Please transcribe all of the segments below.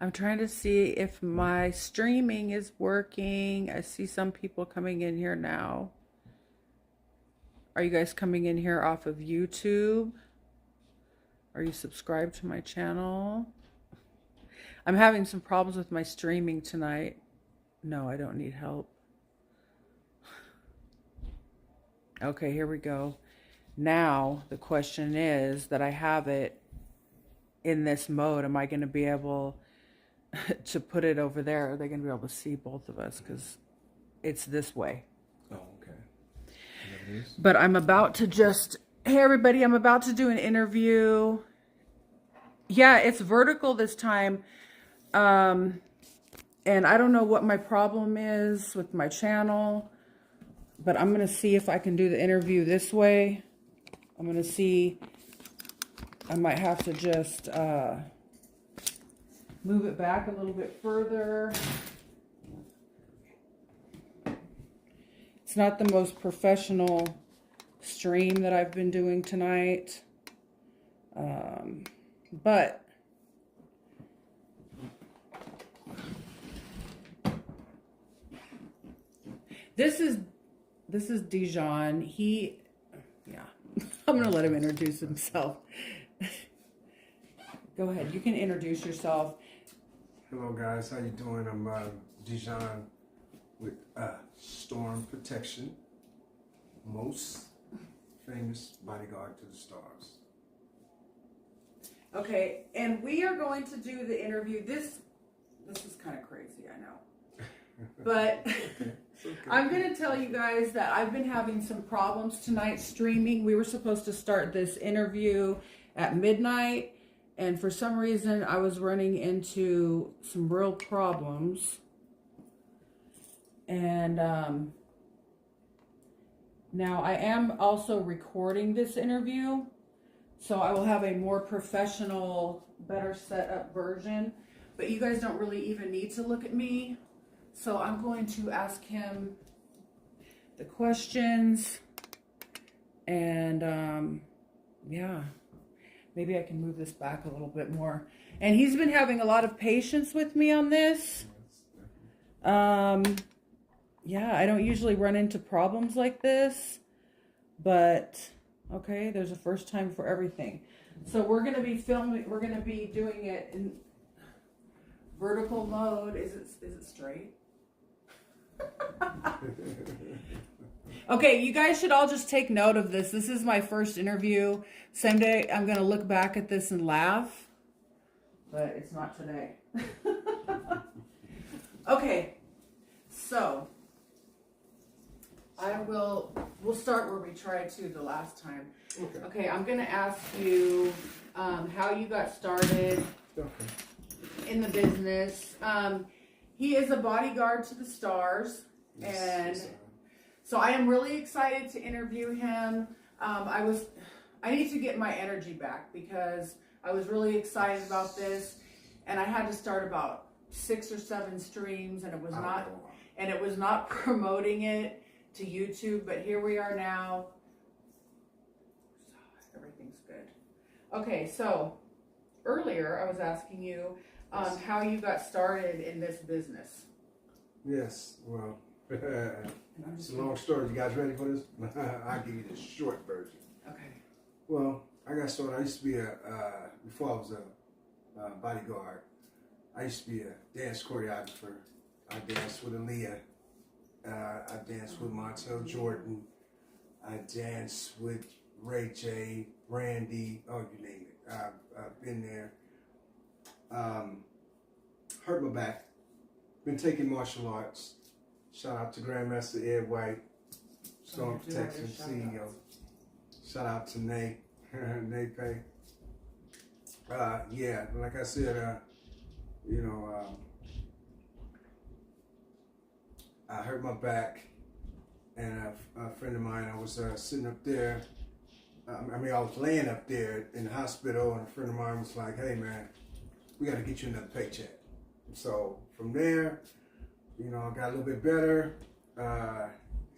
I'm trying to see if my streaming is working. I see some people coming in here now. Are you guys coming in here off of YouTube? Are you subscribed to my channel? I'm having some problems with my streaming tonight. No, I don't need help. Okay, here we go. Now, the question is that I have it in this mode. Am I going to be able to put it over there? Are they going to be able to see both of us? Because it's this way. Oh, okay. But I'm about to just... Hey, everybody, I'm about to do an interview. Yeah, it's vertical this time. And I don't know what my problem is with my channel. But I'm going to see if I can do the interview this way. I'm going to see. I might have to just move it back a little bit further. It's not the most professional stream that I've been doing tonight. But this is Dijon. I'm going to let him introduce himself. Go ahead. You can introduce yourself. Hello, guys. How you doing? I'm Dijon with Storm Protection. Most famous bodyguard to the stars. Okay, and we are going to do the interview. This is kind of crazy, I know. But okay. I'm going to tell you guys that I've been having some problems tonight streaming. We were supposed to start this interview at midnight, and for some reason I was running into some real problems. And now I am also recording this interview, so I will have a more professional, better set up version. But you guys don't really even need to look at me. So I'm going to ask him the questions, and yeah, maybe I can move this back a little bit more. And he's been having a lot of patience with me on this. Yeah, I don't usually run into problems like this, but okay, there's a first time for everything. So we're going to be filming, we're going to be doing it in vertical mode. Is it straight? Okay, you guys should all just take note of this. This is my first interview. Someday I'm going to look back at this and laugh, but it's not today. Okay, so we'll start where we tried to the last time. Okay, I'm going to ask you how you got started in the business. He is a bodyguard to the stars, and so I am really excited to interview him. I need to get my energy back because I was really excited about this, and I had to start about 6 or 7 streams, and it was not promoting it to YouTube, but here we are now. Everything's good. Okay, so earlier I was asking you how you got started in this business. Yes, well, it's a long story. You guys ready for this? I'll give you the short version. Okay. Well, I got started. I used to be before I was a bodyguard, I used to be a dance choreographer. I danced with Aaliyah. I danced with Montel Jordan. I danced with Ray J, Brandy, oh, you name it. I've been there. Hurt my back. Been taking martial arts. Shout out to Grandmaster Ed White, Storm Protection CEO. Shout out to Nate, Nate Pay. Yeah, like I said, I hurt my back, and a friend of mine, I was sitting up there. I was laying up there in the hospital, and a friend of mine was like, "Hey, man, we got to get you another paycheck." So from there, I got a little bit better.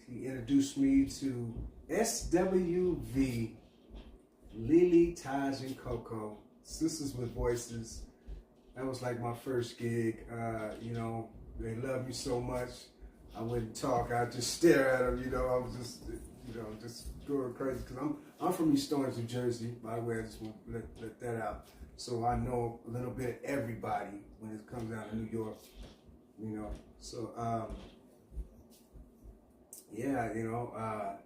He introduced me to SWV, Lily, Taj, and Coco, Sisters with Voices. That was like my first gig. You know, they loved me so much. I wouldn't talk. I'd just stare at them. You know, I was just, you know, just going crazy because I'm from East Orange, New Jersey. By the way, I just want to let that out. So I know a little bit of everybody when it comes down to New York. You know, so yeah, you know,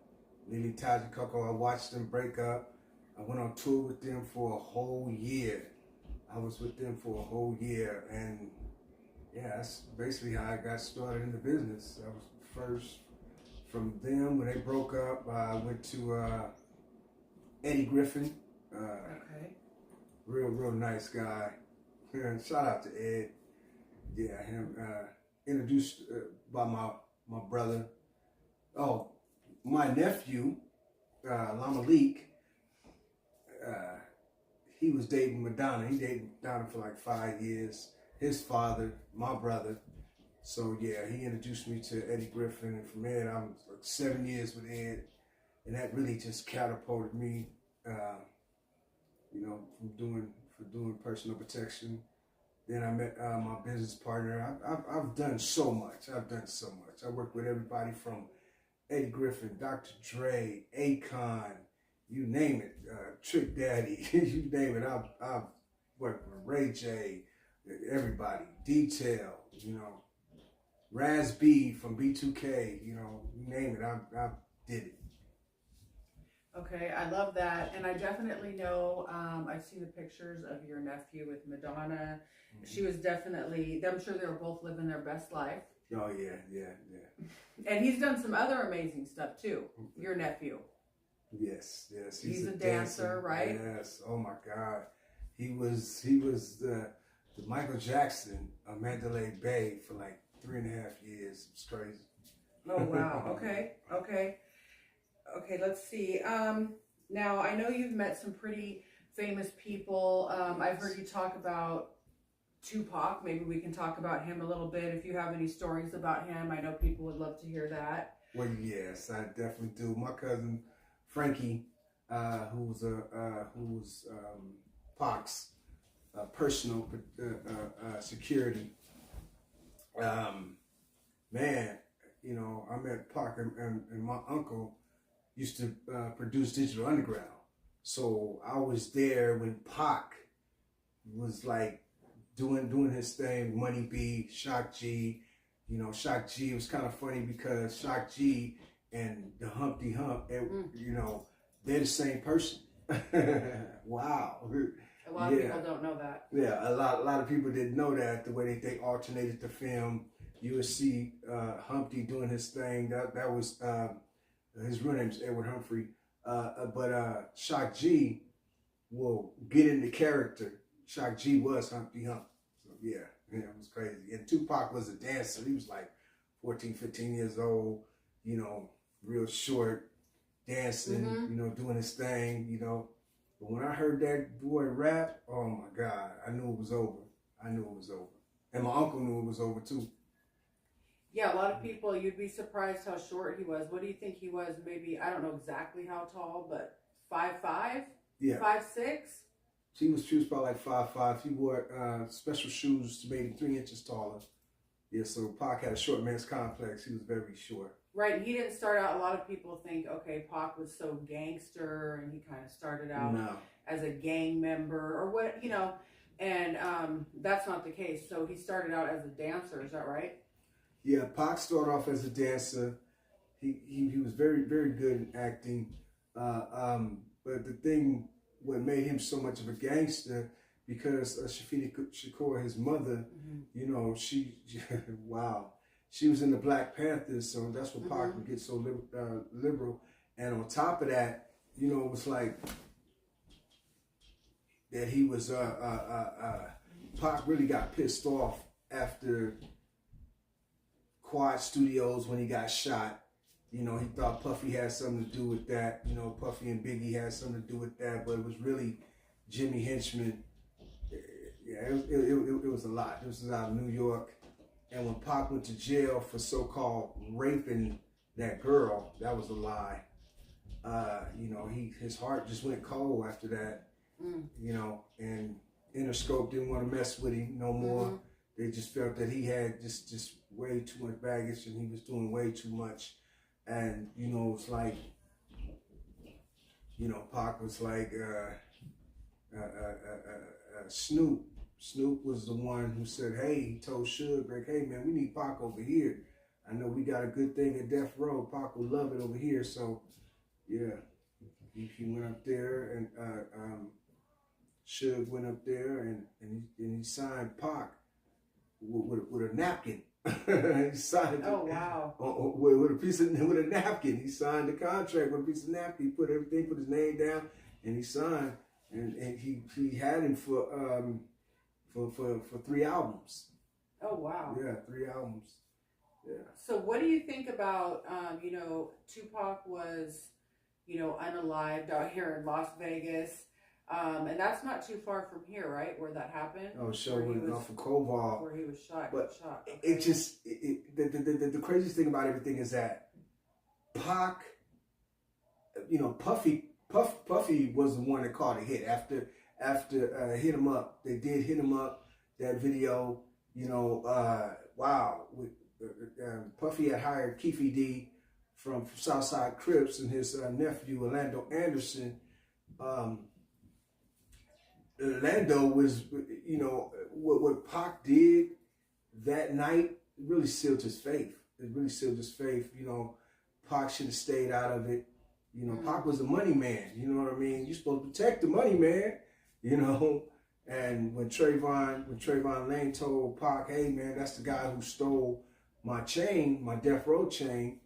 Lily Taj and Coco. I watched them break up. I went on tour with them for a whole year. I was with them for a whole year, and yeah, that's basically how I got started in the business. I was first from them when they broke up. I went to Eddie Griffin. Okay. Real nice guy. Shout out to Ed. Yeah, him. Introduced by my brother. Oh, my nephew, Lamalik. He was dating Madonna. He dated Madonna for like 5 years. His father, my brother. So yeah, he introduced me to Eddie Griffin, and from Ed, I was like 7 years with Ed, and that really just catapulted me, you know, for doing personal protection. Then I met my business partner. I've done so much. I worked with everybody from Eddie Griffin, Dr. Dre, Akon, you name it, Trick Daddy, you name it. I've worked with Ray J, everybody, Detail, you know, Raz B from B2K, you know, you name it, I did it. Okay, I love that, and I definitely know, I've seen the pictures of your nephew with Madonna. Mm-hmm. She was definitely, I'm sure they were both living their best life. Oh yeah. And he's done some other amazing stuff too, your nephew. Yes. He's a dancer, right? Yes. Oh my God, he was the Michael Jackson of Mandalay Bay for like 3.5 years. It's crazy. Oh wow. Okay. Let's see. Now I know you've met some pretty famous people. I've heard you talk about Tupac. Maybe we can talk about him a little bit. If you have any stories about him, I know people would love to hear that. Well, yes, I definitely do. My cousin Frankie, who's Pac's personal security. Man, you know, I met Pac and my uncle used to produce Digital Underground. So I was there when Pac was like doing his thing, Money B, Shock G. You know, Shock G was kind of funny because Shock G and the Humpty Hump, you know, they're the same person. Wow. A lot of people don't know that. Yeah, a lot of people didn't know that, the way they alternated the film. You would see Humpty doing his thing. That was, his real name is Edward Humphrey. But Shock G will get into character. Shock G was Humpty Hump. So yeah, it was crazy. And Tupac was a dancer. He was like 14, 15 years old, you know, real short, dancing, you know, doing his thing, you know. But when I heard that boy rap, oh my God, I knew it was over. And my uncle knew it was over too. Yeah, a lot of people, you'd be surprised how short he was. What do you think he was? Maybe, I don't know exactly how tall, but 5'5"? Yeah. 5'6"? She was probably like 5'5". He wore special shoes to make him 3 inches taller. Yeah, so Pac had a short man's complex. He was very short. Right, he didn't start out, a lot of people think, okay, Pac was so gangster, and he kind of started out as a gang member, or what, you know, and that's not the case. So he started out as a dancer, is that right? Yeah, Pac started off as a dancer. He was very, very good in acting. But the thing, what made him so much of a gangster, because Shafina Shakur, his mother, you know, wow. She was in the Black Panthers, so that's what Pac would get so liberal. And on top of that, you know, it was like that he was, Pac really got pissed off after Quad Studios when he got shot. You know, he thought Puffy had something to do with that. You know, Puffy and Biggie had something to do with that, but it was really Jimmy Henchman. Yeah, it was a lot. This was out of New York. And when Pac went to jail for so-called raping that girl, that was a lie. You know, his heart just went cold after that. You know, and Interscope didn't want to mess with him no more. They just felt that he had just way too much baggage and he was doing way too much. And, you know, it's like, you know, Pac was like Snoop. Snoop was the one who said, hey, he told Suge, like, hey, man, we need Pac over here. I know we got a good thing at Death Row. Pac will love it over here. So, yeah, he went up there and Suge went up there and he signed Pac with a napkin. He signed Oh, wow. With a napkin. He signed the contract with a piece of napkin. He put everything, put his name down, and he signed. And he had him for 3 albums. Oh, wow. Yeah, 3 albums. Yeah. So what do you think about, you know, Tupac was, you know, unalived out here in Las Vegas. And that's not too far from here, right? Where that happened? Oh, sure. Off of Koval. Where he was shot. But Okay. it just, the craziest thing about everything is that Pac, you know, Puffy was the one that caught a hit after Hit 'Em Up. They did Hit 'Em Up, that video, you know, wow. Puffy had hired Keefe D from Southside Crips and his nephew, Orlando Anderson. Orlando was, you know, what Pac did that night really sealed his faith. It really sealed his faith. You know, Pac should have stayed out of it. You know, Pac was a money man. You know what I mean? You're supposed to protect the money man, you know. And when Trayvon Lane told Pac, hey, man, that's the guy who stole my chain, my Death Row chain,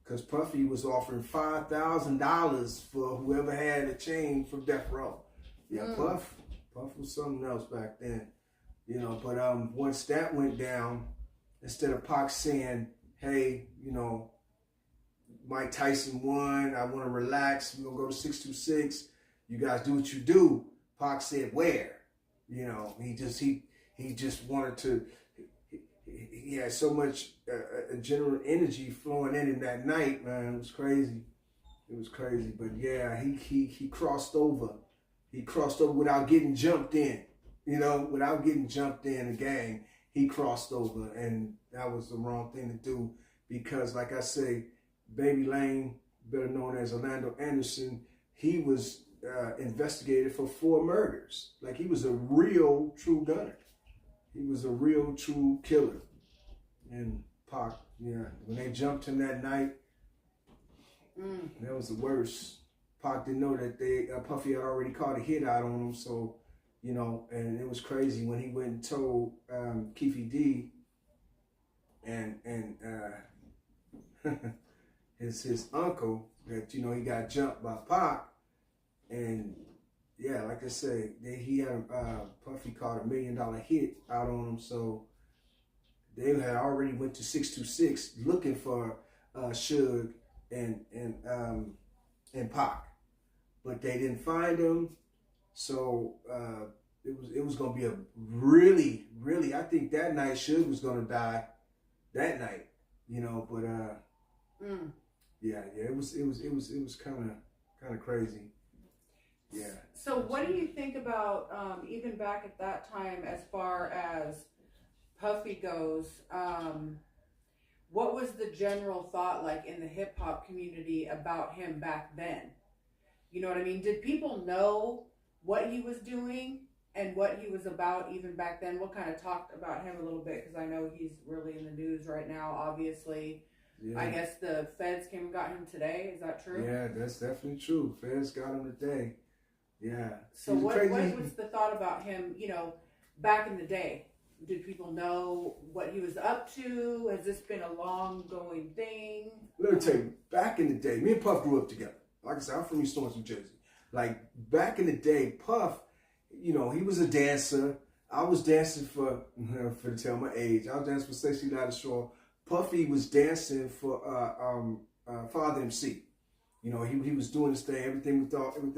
because Puffy was offering $5,000 for whoever had a chain from Death Row. Yeah, Puff was something else back then, you know. But once that went down, instead of Pac saying, hey, you know, Mike Tyson won, I want to relax, we're going to go to 626, you guys do what you do, Pac said, where? You know, he just wanted to, he had so much general energy flowing in that night, man. It was crazy. It was crazy. But yeah, he crossed over. He crossed over without getting jumped in. You know, without getting jumped in a gang, he crossed over. And that was the wrong thing to do because, like I say, Baby Lane, better known as Orlando Anderson, he was investigated for 4 murders. Like, he was a real, true gunner. He was a real, true killer. And Pac, yeah, when they jumped him that night, that was the worst. Pac didn't know that Puffy had already caught a hit out on him, so, you know, and it was crazy when he went and told Keefe D and his uncle that, you know, he got jumped by Pac, and yeah, like I said, he had Puffy caught $1 million hit out on him, so they had already went to 626 looking for Suge and Pac, but they didn't find him. So it was gonna be a really, I think that night Suge was gonna die that night, you know. But yeah, it was kind of crazy. Yeah. So what do you think about even back at that time as far as Puffy goes? What was the general thought like in the hip hop community about him back then? You know what I mean? Did people know what he was doing and what he was about even back then? We'll kind of talk about him a little bit because I know he's really in the news right now, obviously. Yeah. I guess the feds came and got him today. Is that true? Yeah, that's definitely true. Feds got him today. Yeah. So what was the thought about him, you know, back in the day? Did people know what he was up to? Has this been a long-going thing? Let me tell you, back in the day, me and Puff grew up together. Like I said, I'm from East Orange, New Jersey. Like, back in the day, Puff, you know, he was a dancer. I was dancing for to tell my age, I was dancing for Sexy Lighter Shaw. Puffy was dancing for Father MC. You know, he was doing his thing. Everything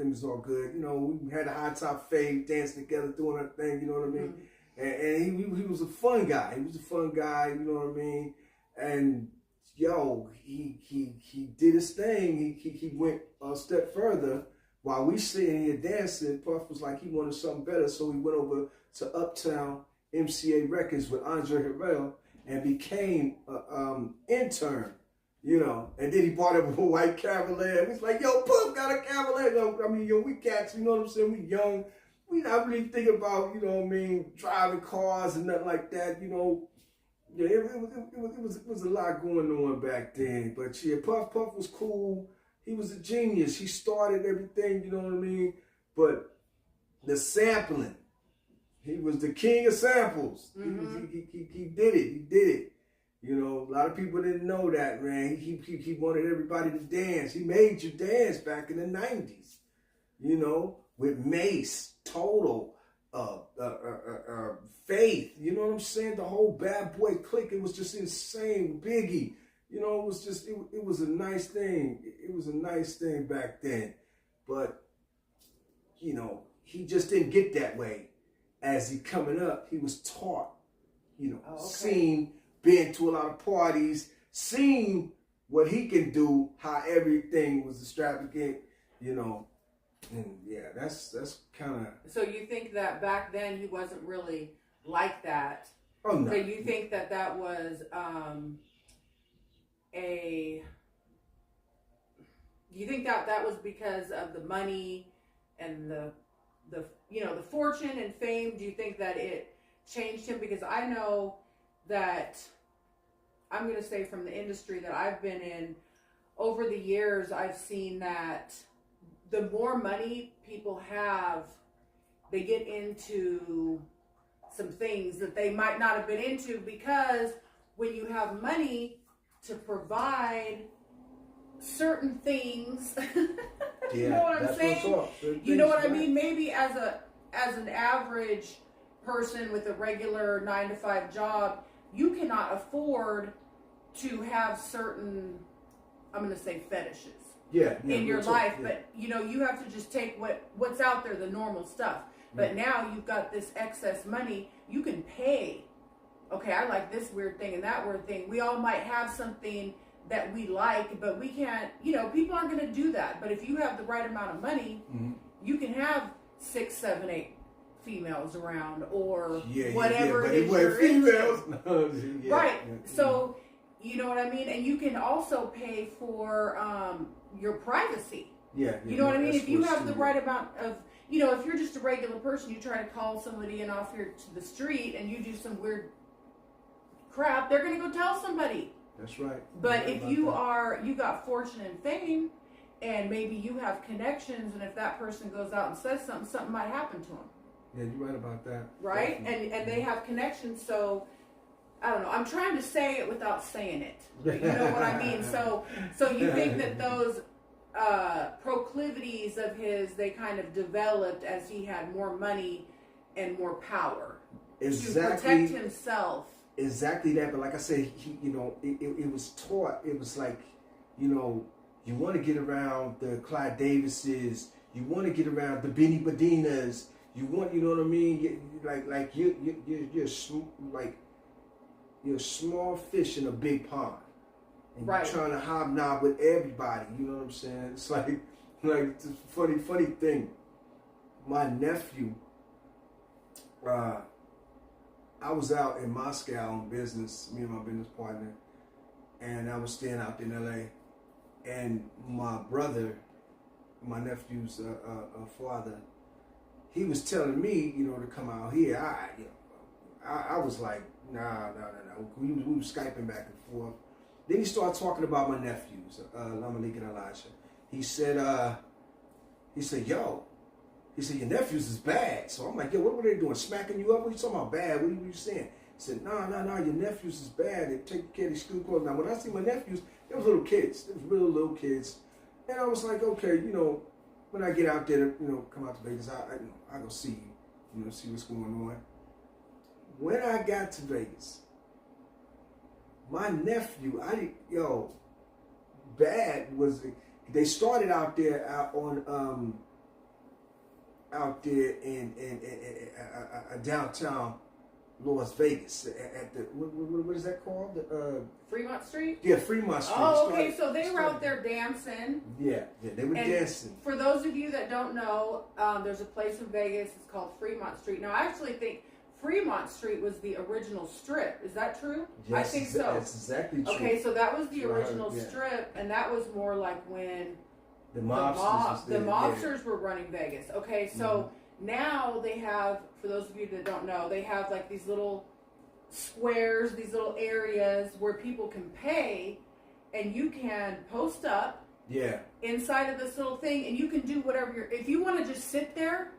was all good. You know, we had a high top fade, dancing together, doing our thing. You know what I mean? And he was a fun guy. He was a fun guy. You know what I mean? And yo, he did his thing. He went a step further while we sitting here dancing, Puff was like he wanted something better, so he went over to Uptown MCA Records with Andre Harrell and became an intern, you know. And then he bought up a white Cavalier. He's like, yo, Puff got a Cavalier. I mean, yo, we cats, you know what I'm saying? We young. We not really thinking about, you know what I mean, driving cars and nothing like that, you know. Yeah, it was a lot going on back then. But yeah, Puff was cool. He was a genius. He started everything, you know what I mean? But the sampling, he was the king of samples. Mm-hmm. He did it. He did it. You know, a lot of people didn't know that, man. He wanted everybody to dance. He made you dance back in the 90s, you know, with Mace, Total, Faith, you know what I'm saying? The whole Bad Boy clique, it was just insane. Biggie, you know, it was just, it was a nice thing. It was a nice thing back then. But, you know, he just didn't get that way. As he coming up, he was taught, you know, seen, been to a lot of parties, seen what he can do, how everything was extravagant, you know. And yeah, that's kind of. So you think that back then he wasn't really like that? Oh no. So you think that was you think that was because of the money and the you know, the fortune and fame? Do you think that it changed him? Because I know that, I'm going to say from the industry that I've been in, over the years I've seen that the more money people have, they get into some things that they might not have been into, because when you have money to provide certain things, you know what I'm saying? You know what I mean? Maybe as an average person with a regular 9-to-5 job, you cannot afford to have certain, I'm going to say, fetishes. In your life, but you know, you have to just take what's out there, the normal stuff. But now you've got this excess money, you can pay. Okay, I like this weird thing and that weird thing. We all might have something that we like, but we can't, you know, people aren't going to do that. But if you have the right amount of money, you can have 6, 7, 8 females around, or whatever it is you're into. Right. So, you know what I mean? And you can also pay for your privacy. You know what I mean? If you have the right amount of, you know, if you're just a regular person, you try to call somebody in off here to the street and you do some weird crap, they're going to go tell somebody. That's right. But if you got fortune and fame, and maybe you have connections, and if that person goes out and says something might happen to them. Yeah, you're right about that. Right? And they have connections, so I don't know. I'm trying to say it without saying it. But you know what I mean? So you think that those proclivities of his, they kind of developed as he had more money and more power to protect himself. Exactly that. But like I said, he, you know, it was taught. It was like, you know, you want to get around the Clyde Davises. You want to get around the Benny Medinas. You want, you know what I mean? You're a small fish in a big pond, and you're trying to hobnob with everybody. You know what I'm saying? It's like it's a funny thing. My nephew, I was out in Moscow on business, me and my business partner, and I was staying out in LA, and my brother, my nephew's father, he was telling me, you know, to come out here. I was like, nah. We were Skyping back and forth. Then he started talking about my nephews, Lamalik and Elijah. He said, yo, your nephews is bad. So I'm like, yo, what were they doing? Smacking you up? What are you talking about bad? What are you saying? He said, nah, your nephews is bad. They take care of these school clothes. Now, when I see my nephews, they was little kids. They was real little kids. And I was like, okay, you know, when I get out there, you know, come out to Vegas, I go see you know, see what's going on. When I got to Vegas, my nephew, bad was, they started out there out there in downtown Las Vegas at the what is that called? Fremont Street? Yeah, Fremont Street. Oh, okay. So they were out there dancing. Yeah, they were dancing. For those of you that don't know, there's a place in Vegas. It's called Fremont Street. Now, I actually think Fremont Street was the original strip. Is that true? Yes, I think so. That's exactly true. Okay, so that was the original strip, and that was more like when the mobsters were running Vegas. Okay, so now they have, for those of you that don't know, they have like these little squares, these little areas where people can pay, and you can post up inside of this little thing, and you can do whatever if you want to just sit there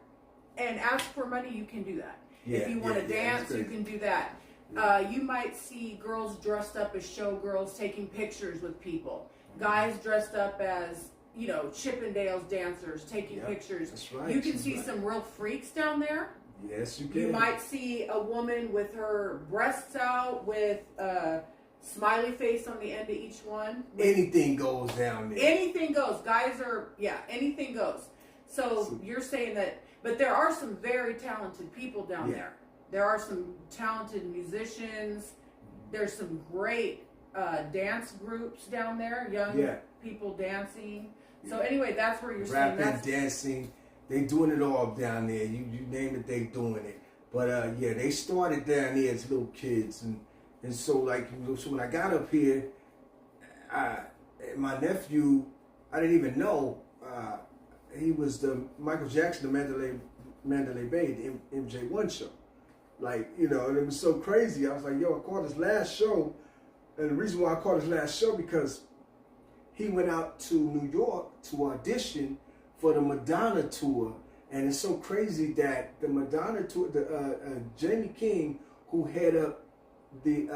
and ask for money, you can do that. If you want to dance, you can do that. You might see girls dressed up as showgirls taking pictures with people. Guys dressed up as, Chippendales dancers taking pictures. That's right. You can see some real freaks down there. Yes, you can. You might see a woman with her breasts out with a smiley face on the end of each one. Anything goes down there. Anything goes. Guys are, anything goes. So you're saying that, but there are some very talented people down there. There are some talented musicians. There's some great dance groups down there, young people dancing. So anyway, that's where you're saying rapping, dancing. They doing it all down there. You name it, they doing it. But they started down there as little kids, and so so when I got up here, my nephew, I didn't even know he was the Michael Jackson, the Mandalay Bay, the MJ1 show. And it was so crazy. I was like, yo, I caught his last show, and the reason why I caught his last show because he went out to New York to audition for the Madonna tour, and it's so crazy that the Madonna tour, Jamie King, who head up the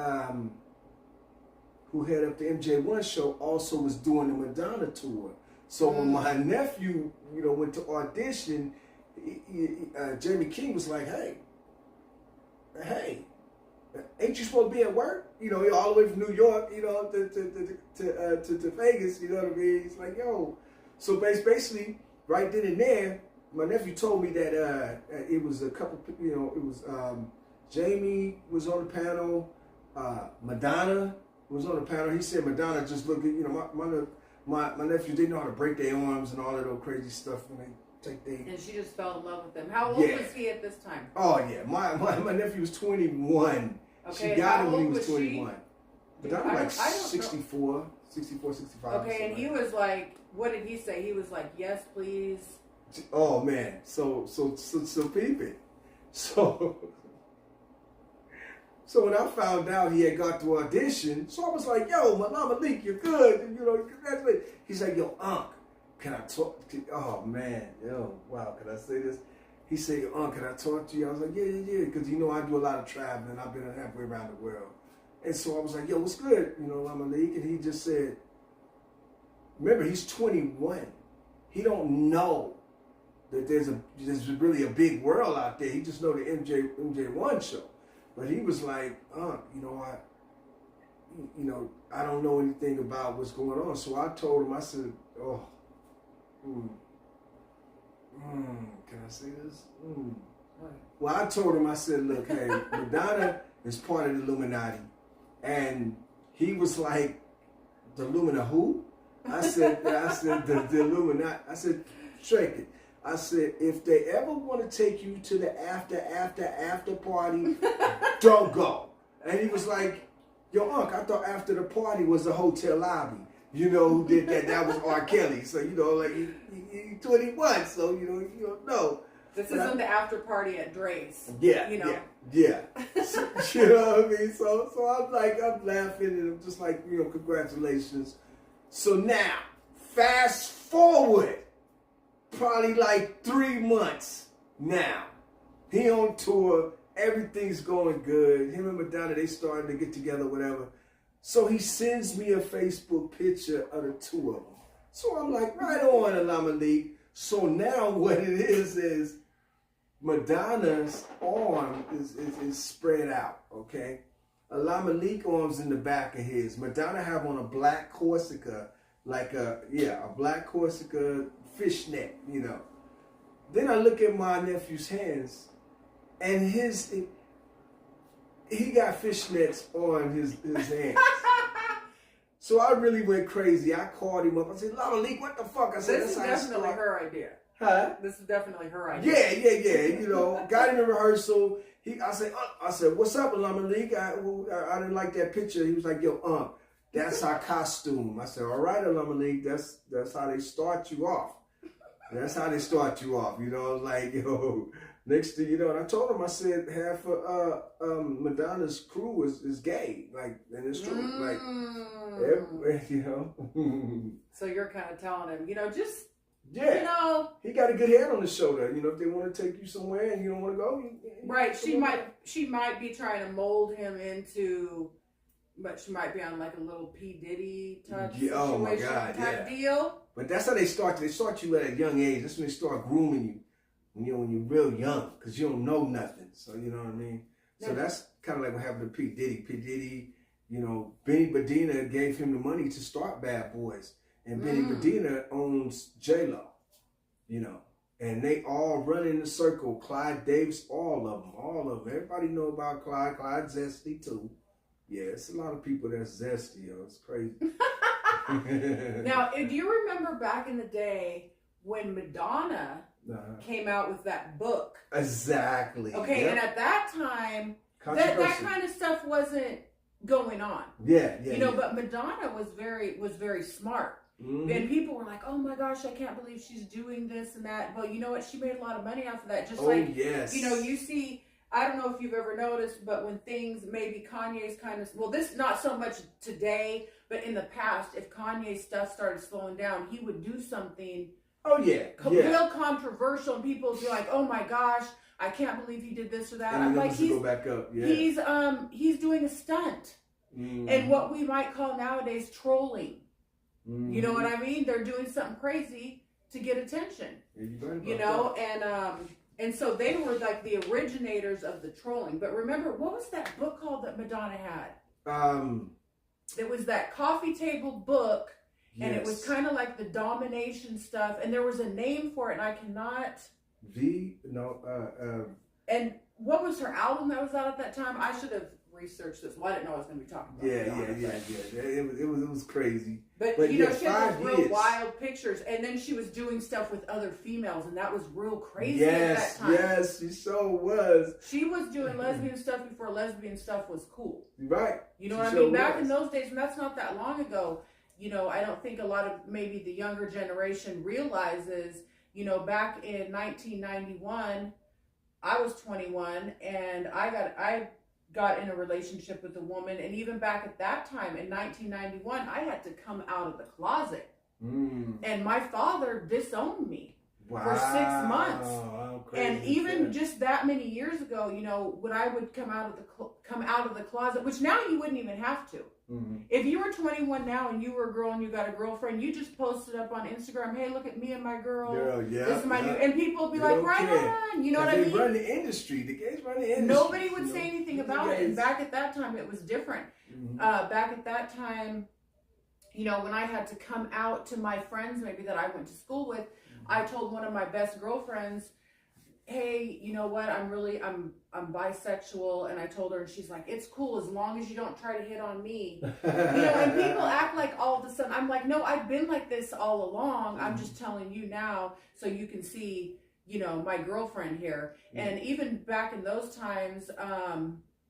MJ1 show, also was doing the Madonna tour. So when my nephew, went to audition, Jamie King was like, hey, ain't you supposed to be at work? All the way from New York, to Vegas, you know what I mean? He's like, yo. So basically, right then and there, my nephew told me that it was a couple, it was Jamie was on the panel, Madonna was on the panel. He said Madonna just looked at, my nephews, they know how to break their arms and all that old crazy stuff when they take their... And she just fell in love with him. How old was he at this time? Oh, yeah. My nephew was 21. Okay, she got him when he was 21. But I'm like 64, 65. Okay, and he was like, what did he say? He was like, yes, please. Oh, man. So peep it. So when I found out he had got to audition, so I was like, yo, Malik, you're good. And, congratulations. He's like, yo, Unc, can I talk to you? Oh, man. Yo, wow, can I say this? He said, Unc, can I talk to you? I was like, yeah. Because, I do a lot of traveling. I've been halfway around the world. And so I was like, yo, what's good? Malik. And he just said, remember, he's 21. He don't know that there's really a big world out there. He just know the MJ1 show. But he was like, I don't know anything about what's going on. So I told him, I said, can I say this? Well, I told him, I said, look, hey, Madonna is part of the Illuminati. And he was like, the Illumina who? I said, the Illuminati. I said, shake it. I said, if they ever want to take you to the after party, don't go. And he was like, yo, Unc, I thought after the party was the hotel lobby. Who did that? That was R. Kelly. So, he's 21, so, you don't know. This isn't the after party at Dre's. Yeah. So, you know what I mean? So I'm laughing, and I'm just like, congratulations. So now, fast forward. Probably like 3 months now. He on tour. Everything's going good. Him and Madonna, they starting to get together, whatever. So he sends me a Facebook picture of the two of them. So I'm like, right on, Alamalik. So now what it is Madonna's arm is spread out, okay? Alamalik arm's in the back of his. Madonna have on a black Corsica, a black Corsica fishnet, Then I look at my nephew's hands, and he got fishnets on his hands. So I really went crazy. I called him up. I said, Lama Leak, what the fuck? I said, this is definitely her idea. Huh? This is definitely her idea. Yeah. You know, got him in rehearsal. I said, what's up, Lama Leak? I didn't like that picture. He was like, yo, that's our costume. I said, all right, Lama Leak, that's how they start you off. That's how they start you off. You know, like, yo, next thing you know, and I told him, I said, half of Madonna's crew is gay. Like, and it's true. Like, you know. So you're kind of telling him, you know, just, yeah. you know. He got a good head on his shoulder. You know, if they want to take you somewhere and you don't want to go. Right. She might be trying to mold him into, but she might be on like a little P Diddy type situation type deal. But that's how they start. They start you at a young age. That's when they start grooming you. When you're real young, because you don't know nothing. So you know what I mean. So that's kind of like what happened to P Diddy. P Diddy, you know, Benny Medina gave him the money to start Bad Boys, and Benny Medina owns J-Lo. You know, and they all run in the circle. Clyde Davis, all of them. Everybody know about Clyde. Clyde's zesty too. Yeah, it's a lot of people that's zesty, yo. It's crazy. Now, do you remember back in the day when Madonna came out with that book? Exactly. Okay, and at that time, that kind of stuff wasn't going on. Yeah. You know, but Madonna was very smart. Mm-hmm. And people were like, oh my gosh, I can't believe she's doing this and that. But you know what? She made a lot of money off of that. Just you know, you see, I don't know if you've ever noticed, but when things, maybe Kanye's kind of, well, this not so much today, but in the past, if Kanye's stuff started slowing down, he would do something real controversial, and people would be like, oh my gosh, I can't believe he did this or that. And I'm like, go back up. Yeah. He's doing a stunt. And what we might call nowadays trolling. You know what I mean? They're doing something crazy to get attention. You know, and so they were like the originators of the trolling. But remember, what was that book called that Madonna had? It was that coffee table book, and it was kind of like the domination stuff. And there was a name for it, and I cannot. And what was her album that was out at that time? I should have researched this. Well, I didn't know I was going to be talking about it. It was crazy. But you know, she had those real wild pictures, and then she was doing stuff with other females, and that was real crazy at that time. Yes, she so was. She was doing lesbian stuff before lesbian stuff was cool. Right. You know what I mean? Back in those days, and that's not that long ago, you know, I don't think a lot of maybe the younger generation realizes, you know, back in 1991, I was 21, and I got in a relationship with a woman, and even back at that time in 1991, I had to come out of the closet, and my father disowned me for 6 months. And even just that many years ago, you know, when I would come out of the closet, which now you wouldn't even have to. If you were 21 now and you were a girl and you got a girlfriend, you just posted up on Instagram, hey, look at me and my girl. This is my new, and people would be like, right on. You know what I mean? They run the industry. The gays run the industry. Nobody would say anything about it. And back at that time, it was different. Back at that time, you know, when I had to come out to my friends, maybe that I went to school with, I told one of my best girlfriends, hey, you know what, I'm bisexual, and I told her, and she's like, it's cool as long as you don't try to hit on me. You know, and people act like all of a sudden, I'm like, no, I've been like this all along. I'm just telling you now so you can see, you know, my girlfriend here. And even back in those times,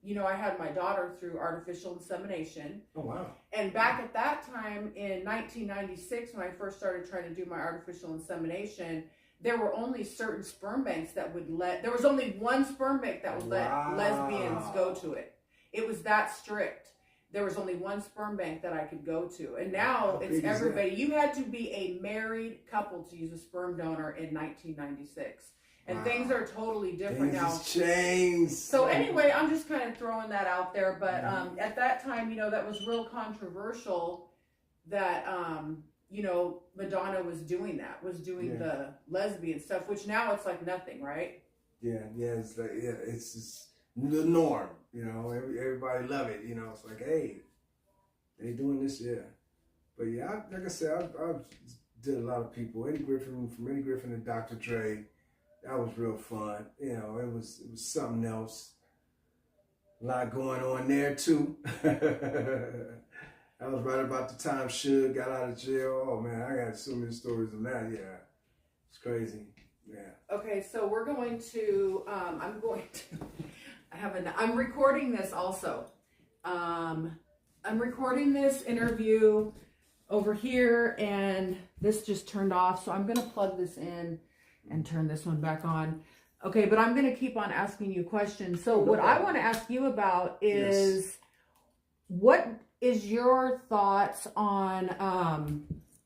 you know, I had my daughter through artificial insemination. Oh, wow. And back at that time in 1996, when I first started trying to do my artificial insemination, there were only certain sperm banks that would there was only one sperm bank that would let lesbians go to it. It was that strict. There was only one sperm bank that I could go to. And now it's everybody. You had to be a married couple to use a sperm donor in 1996. And things are totally different now. Things changed. So anyway, I'm just kind of throwing that out there. But at that time, you know, that was real controversial that, you know, Madonna was doing the lesbian stuff, which now it's like nothing, right? It's like, it's just the norm, you know, everybody love it, you know, it's like, hey, they doing this, But like I said, I did a lot of people, from Eddie Griffin to Dr. Dre, that was real fun, you know, it was something else. A lot going on there too. That was right about the time Suge got out of jail. Oh man, I got so many stories on that. Yeah, it's crazy. Yeah. Okay, so we're going to. I'm recording this also. I'm recording this interview over here, and this just turned off. So I'm going to plug this in and turn this one back on. Okay, but I'm going to keep on asking you questions. So what I want to ask you about is, what is your thoughts on,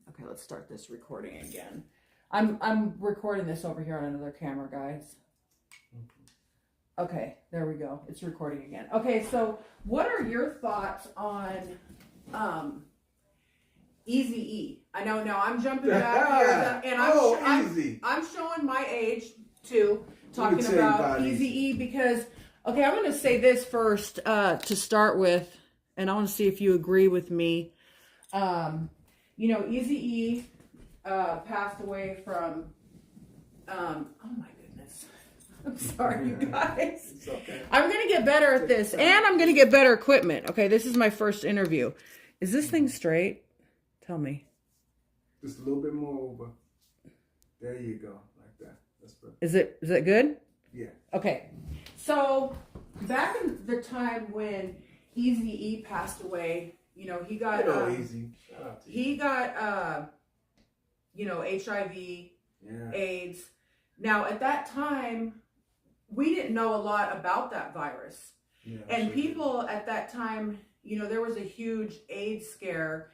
okay, let's start this recording again. I'm recording this over here on another camera, guys. Okay, there we go. It's recording again. Okay, so what are your thoughts on Eazy-E? I know now I'm jumping back here, and I'm showing my age too, talking about Eazy-E because, okay, I'm going to say this first to start with, and I want to see if you agree with me. You know, Eazy-E passed away from, oh my goodness. I'm sorry, you guys. It's okay. I'm going to get better at this, and I'm going to get better equipment. Okay, this is my first interview. Is this thing straight? Tell me. Just a little bit more over. There you go, like that. That's perfect. Is it good? Yeah. Okay. So back in the time when Eazy-E passed away, you know, he got Easy. Shout out to you. he got you know, HIV, AIDS. Now at that time, we didn't know a lot about that virus. Yeah, and people at that time, you know, there was a huge AIDS scare.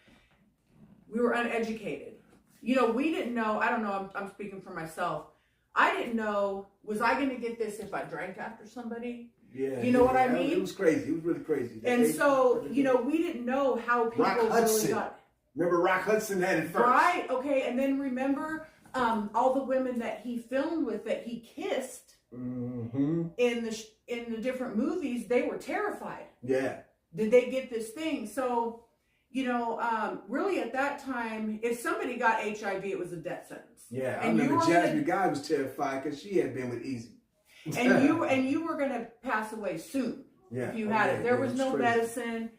We were uneducated. You know, we didn't know, I don't know, I'm speaking for myself. I didn't know, was I going to get this if I drank after somebody? Yeah. You know what I mean? It was crazy. It was really crazy. And so, you know, we didn't know how people really got. Remember Rock Hudson had it first. Right, okay. And then remember all the women that he filmed with, that he kissed in the different movies, they were terrified. Yeah. Did they get this thing? So, you know, really at that time, if somebody got HIV, it was a death sentence. Yeah, and I remember Jasmine Guy was terrified because she had been with Eazy. and you were going to pass away soon if you had it. There was no medicine.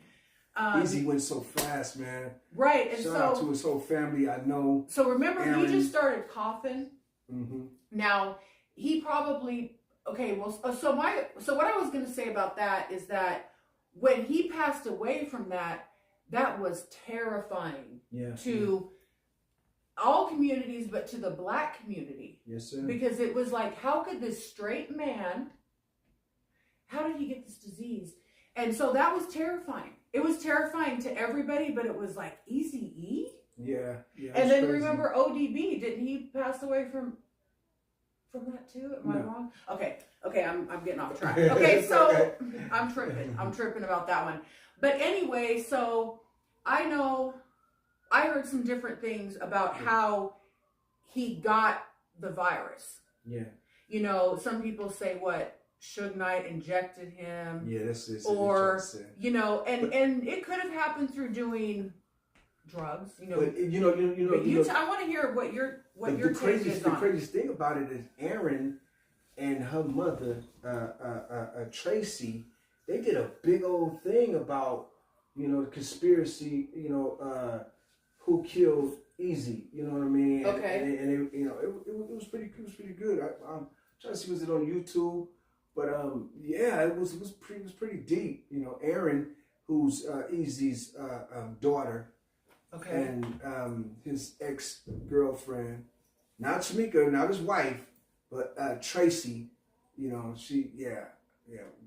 Eazy went so fast, man. Right, and shout out to his whole family. I know. So remember, he just started coughing. Mm-hmm. Now he probably So what I was going to say about that is that when he passed away from that was terrifying to all communities, but to the Black community. Yes, sir. Because it was like, how could this straight man? How did he get this disease? And so that was terrifying. It was terrifying to everybody, but it was like Eazy-E? Yeah. And then crazy. Remember ODB, didn't he pass away from that too? Am I wrong? Okay, I'm getting off track. Okay, so I'm tripping about that one. But anyway, so I heard some different things about how he got the virus. Yeah. You know, some people say Suge Knight injected him. Yeah, that's it. Or, you know, and it could have happened through doing drugs. You know, but I want to hear what your take is on. The craziest thing about it is Aaron and her mother, Tracy, they did a big old thing about, you know, the conspiracy, you know, who killed Eazy, you know what I mean? Okay. And it, you know, it was pretty good. I'm trying to see, was it on YouTube? But yeah, it was pretty deep. You know, Aaron, who's Eazy's daughter, and his ex-girlfriend, not Tamika, not his wife, but Tracy. You know, she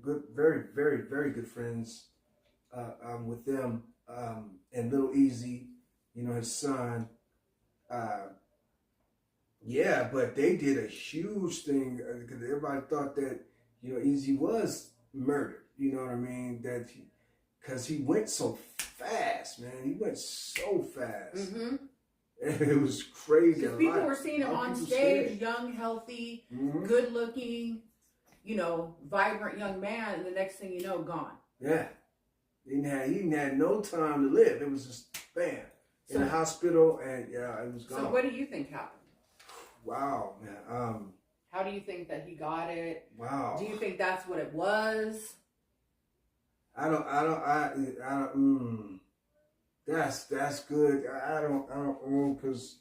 good, very, very, very good friends with them, and little Eazy, you know, his son. Yeah, but they did a huge thing because everybody thought that, you know, Eazy was murdered. You know what I mean? Because he went so fast, man. He went so fast. Mm-hmm. It was crazy. People were seeing him on stage, young, healthy, good looking, you know, vibrant young man, and the next thing you know, gone. Yeah. He didn't have no time to live. It was just bam. In the hospital, and it was gone. So what do you think happened? Wow, man. How do you think that he got it? Wow. Do you think that's what it was? I don't. That's good. I don't because.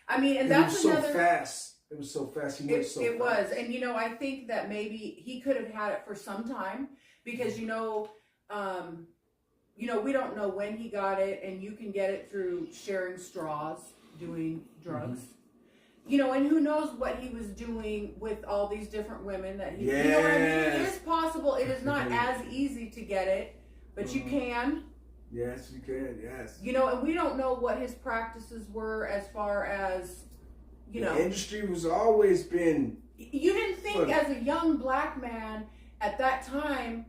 I mean, and it that's was so another. Fast. It was so fast. He went so fast. It was, and I think that maybe he could have had it for some time because we don't know when he got it, and you can get it through sharing straws, doing drugs. And who knows what he was doing with all these different women that he, you know what I mean? It is possible. It is not as easy to get it, but you can. Yes, you can. Yes. And we don't know what his practices were as far as, The industry was always been. You didn't think as a young black man at that time,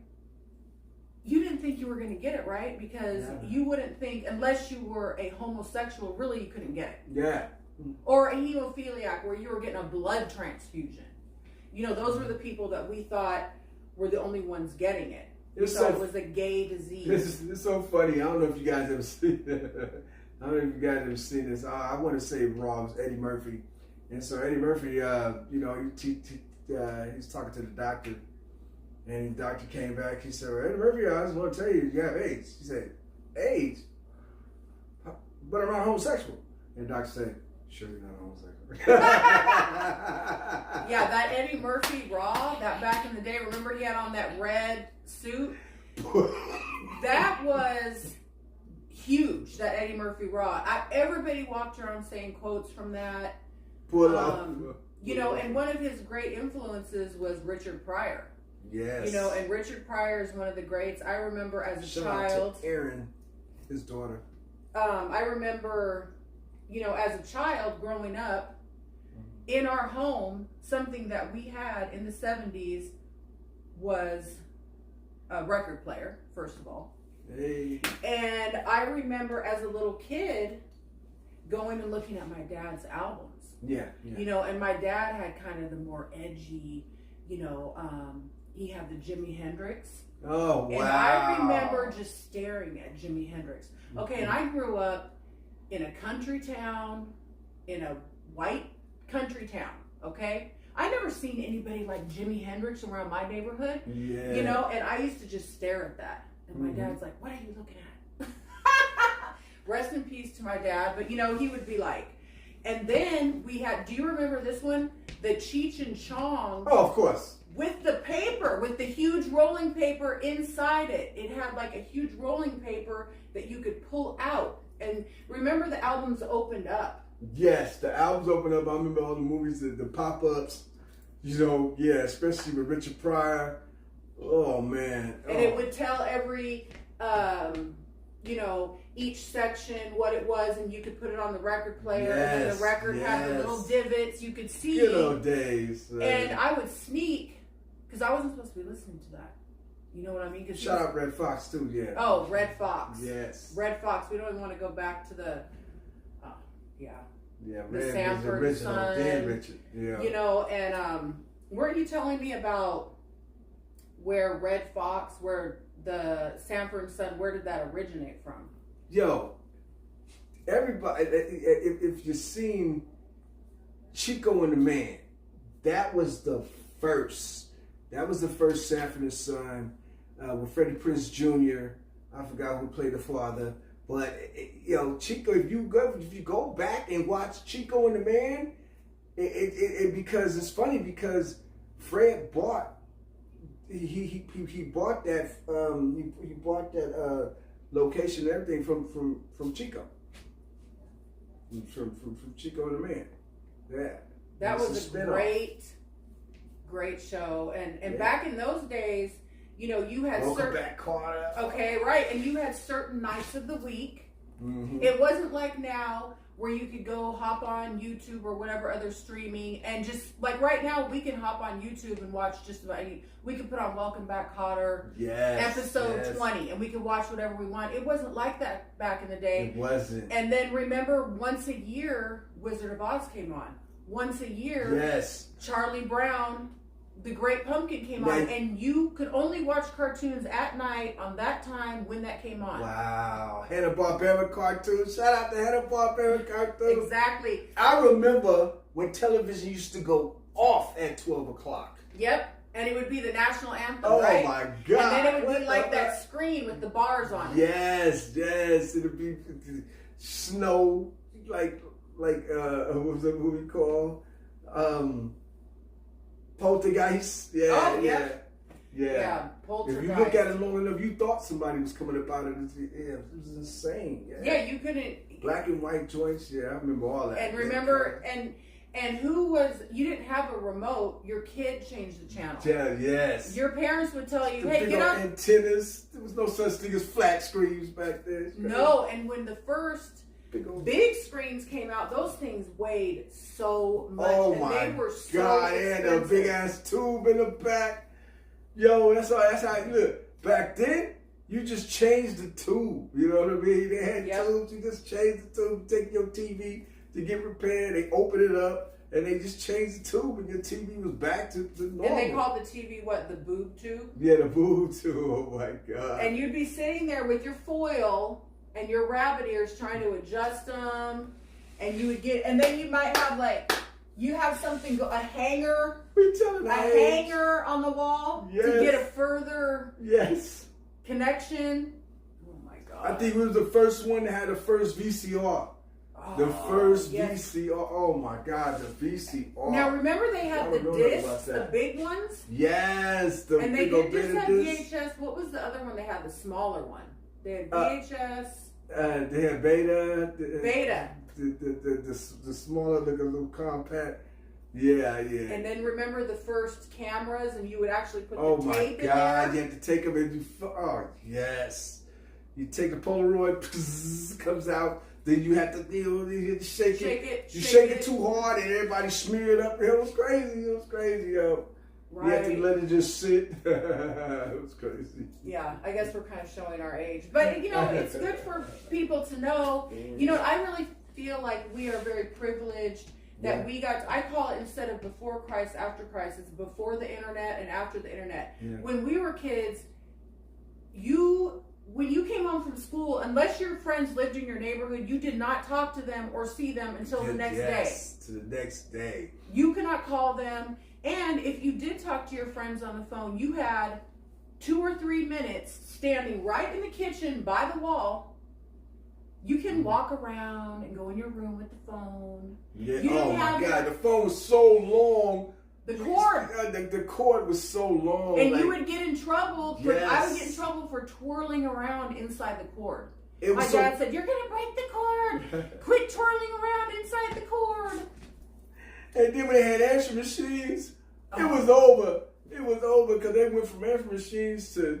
you didn't think you were going to get it, right? Because you wouldn't think, unless you were a homosexual, really you couldn't get it. Yeah. Or a hemophiliac where you were getting a blood transfusion. Those were the people that we thought were the only ones getting it. We thought it was a gay disease. It's so funny. I don't know if you guys ever seen it. I don't know if you guys ever seen this. I want to say Rob's Eddie Murphy. And so Eddie Murphy, he was talking to the doctor. And the doctor came back. He said, well, Eddie Murphy, I just want to tell you have AIDS. He said, AIDS? But I'm not homosexual. And the doctor said, sure you're not homosexual. Yeah, that Eddie Murphy Raw, that back in the day, remember he had on that red suit? That was huge, that Eddie Murphy Raw. Everybody walked around saying quotes from that. And one of his great influences was Richard Pryor. Yes. And Richard Pryor is one of the greats. I remember as a child. Shout out to Erin, his daughter. I remember, as a child growing up, in our home, something that we had in the 70s was a record player, first of all. Hey. And I remember as a little kid going and looking at my dad's albums. Yeah. And my dad had kind of the more edgy, he had the Jimi Hendrix. Oh, wow. And I remember just staring at Jimi Hendrix. Okay, and I grew up in a country town, in a white country town, okay? I never seen anybody like Jimi Hendrix around my neighborhood. Yeah. And I used to just stare at that. And my dad's like, what are you looking at? Rest in peace to my dad. But, he would be like, and then we had, do you remember this one? The Cheech and Chong. Oh, of course. With the paper, with the huge rolling paper inside it. It had like a huge rolling paper that you could pull out. And remember the albums opened up. Yes, the albums opened up. I remember all the movies, the pop-ups, especially with Richard Pryor. Oh, man. And it would tell every, each section what it was, and you could put it on the record player, and then the record had the little divots you could see. Good old days. And I would sneak, because I wasn't supposed to be listening to that. You know what I mean? Shout out Red Fox, too, yeah. Oh, Red Fox. Yes. Red Fox. We don't even want to go back to the, Yeah, the Sanford Son. Dan Richard. Yeah. And weren't you telling me about where Red Fox, where the Sanford Son, where did that originate from? Yo, everybody, if you've seen Chico and the Man, that was the first. That was the first Sanford and Son with Freddie Prinze Jr. I forgot who played the father. But, Chico, if you go back and watch Chico and the Man, because it's funny because Fred bought, he bought that, he bought that location and everything from Chico. From Chico and the Man. Yeah. That was a great show. And back in those days, you had Welcome back, Carter. Okay, right. And you had certain nights of the week. Mm-hmm. It wasn't like now where you could go hop on YouTube or whatever other streaming and just, like right now, we can hop on YouTube and watch just about any. We could put on Welcome Back, Kotter, episode 20, and we could watch whatever we want. It wasn't like that back in the day. It wasn't. And then remember, once a year, Wizard of Oz came on. Once a year, Charlie Brown, The Great Pumpkin came on, and you could only watch cartoons at night on that time when that came on. Wow. Hanna-Barbera cartoons. Shout out to Hanna-Barbera cartoons. Exactly. I remember when television used to go off at 12 o'clock. Yep. And it would be the national anthem, Oh right? my God. And then it would be like that screen with the bars on it. Yes. It'd be snow, like what was that movie called? Poltergeist. Yeah. Poltergeist. If you look at it long enough, you thought somebody was coming up out of this. Yeah, it was insane. Yeah, you couldn't. Black and white joints. Yeah, I remember all that. And remember, and who was? You didn't have a remote. Your kid changed the channel. Yeah, yes. Your parents would tell you, the "Hey, big get old up." Antennas. There was no such thing as flat screens back then. No, and when the first big screens came out, those things weighed so much. Oh and my they were so God! They had a big ass tube in the back. Yo, that's how you look. Back then, you just changed the tube. You know what I mean? They had tubes. You just changed the tube. Take your TV to get repaired. They open it up and they just changed the tube, and your TV was back to normal. And they called the TV what? The boob tube. Yeah, the boob tube. Oh my God! And you'd be sitting there with your foil and your rabbit ears trying to adjust them, and you would get, and then you might have like. You have something, a hanger, hanger on the wall to get a further connection. Oh my God! I think we was the first one that had the first VCR. The first VCR. Oh my God, the VCR. Now remember they had the discs, the big ones. Yes, and they didn't just have VHS. What was the other one? They had the smaller one. They had VHS. They had Beta. Beta. The smaller, little compact. Yeah. And then remember the first cameras, and you would actually put the tape in there. Oh my God! You had to take them and yes. You take the Polaroid, comes out. Then you have to, you shake it. You shake it too hard, and everybody smeared up. It was crazy, yo. Right. You have to let it just sit. It was crazy. Yeah, I guess we're kind of showing our age, but it's good for people to know. I really feel like we are very privileged that we got. I call it, instead of before Christ, after Christ, it's before the internet and after the internet. Yeah. When we were kids, when you came home from school, unless your friends lived in your neighborhood, you did not talk to them or see them until the next day. To the next day. You could not call them. And if you did talk to your friends on the phone, you had 2 or 3 minutes standing right in the kitchen by the wall. You can walk around and go in your room with the phone. Yeah. Oh my God, the phone was so long. The cord. The cord was so long. And you would get in trouble. I would get in trouble for twirling around inside the cord. My dad said, "You're going to break the cord. Quit twirling around inside the cord." And then when they had answering machines, it was over. It was over because they went from answering machines to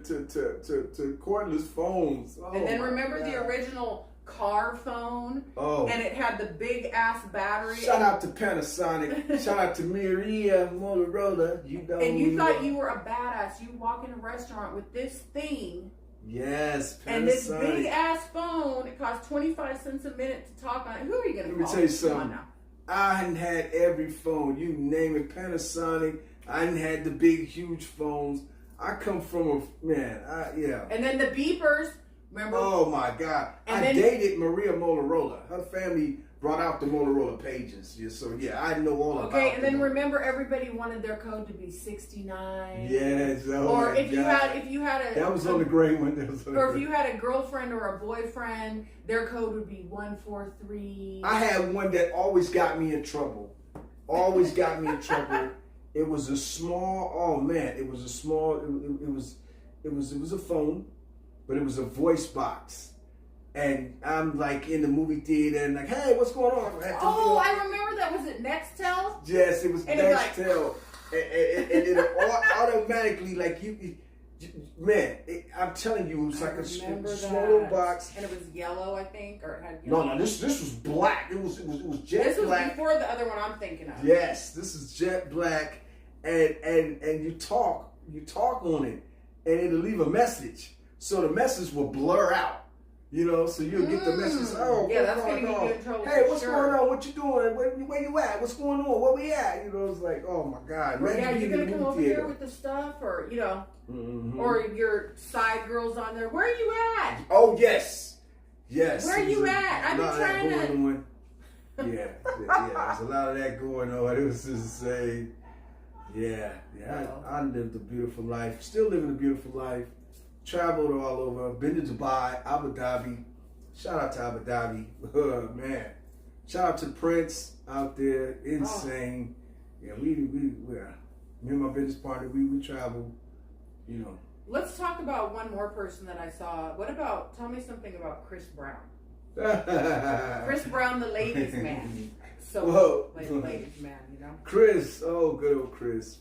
cordless phones. Oh, and then remember the original car phone, and it had the big ass battery. Shout out to Panasonic. Shout out to Maria Motorola. And you thought you were a badass. You walk in a restaurant with this thing. Yes, Panasonic. And this big ass phone. It costs 25 cents a minute to talk on it. Who are you going to call? Let me tell you something. I hadn't had every phone. You name it, Panasonic. I hadn't had the big, huge phones. I come from And then the beepers. Remember? Oh my God! I dated Maria Motorola. Her family brought out the Motorola pages. I know all about. Okay, and then remember, everybody wanted their code to be 69. Yes. Or if you had a that was on the gray one. Or if you had a girlfriend or a boyfriend, their code would be 143. I had one that always got me in trouble. Always got me in trouble. It was a small. Oh man! It was a small. It was a phone. But it was a voice box. And I'm like in the movie theater and like, hey, what's going on? I remember that. Was it Nextel? Yes, it was Nextel. And it automatically, like, I'm telling you, it was like a small little box. And it was yellow, I think, or it had yellow. No, this was black. It was jet black. This was before the other one I'm thinking of. Yes, this is jet black. And you talk on it, and it'll leave a message. So the message will blur out, so you'll get the message. Oh, yeah, that's going to get you in trouble. Hey, what's going on? What you doing? Where you at? What's going on? Where we at? It's like, oh my God. Well, yeah, you're going to come over here with the stuff, or, or your side girls on there. Where are you at? Oh, yes. Yes. Where are you at? I've been trying to. Yeah, there's a lot of that going on. It was just Yeah. I lived a beautiful life. Still living a beautiful life. Traveled all over. Been to Dubai, Abu Dhabi. Shout out to Abu Dhabi. Man. Shout out to Prince out there. Insane. Yeah, me and my business partner, we travel, you know. Let's talk about one more person that I saw. Tell me something about Chris Brown. Chris Brown, the ladies' man. So, ladies' man, you know? Chris, good old Chris.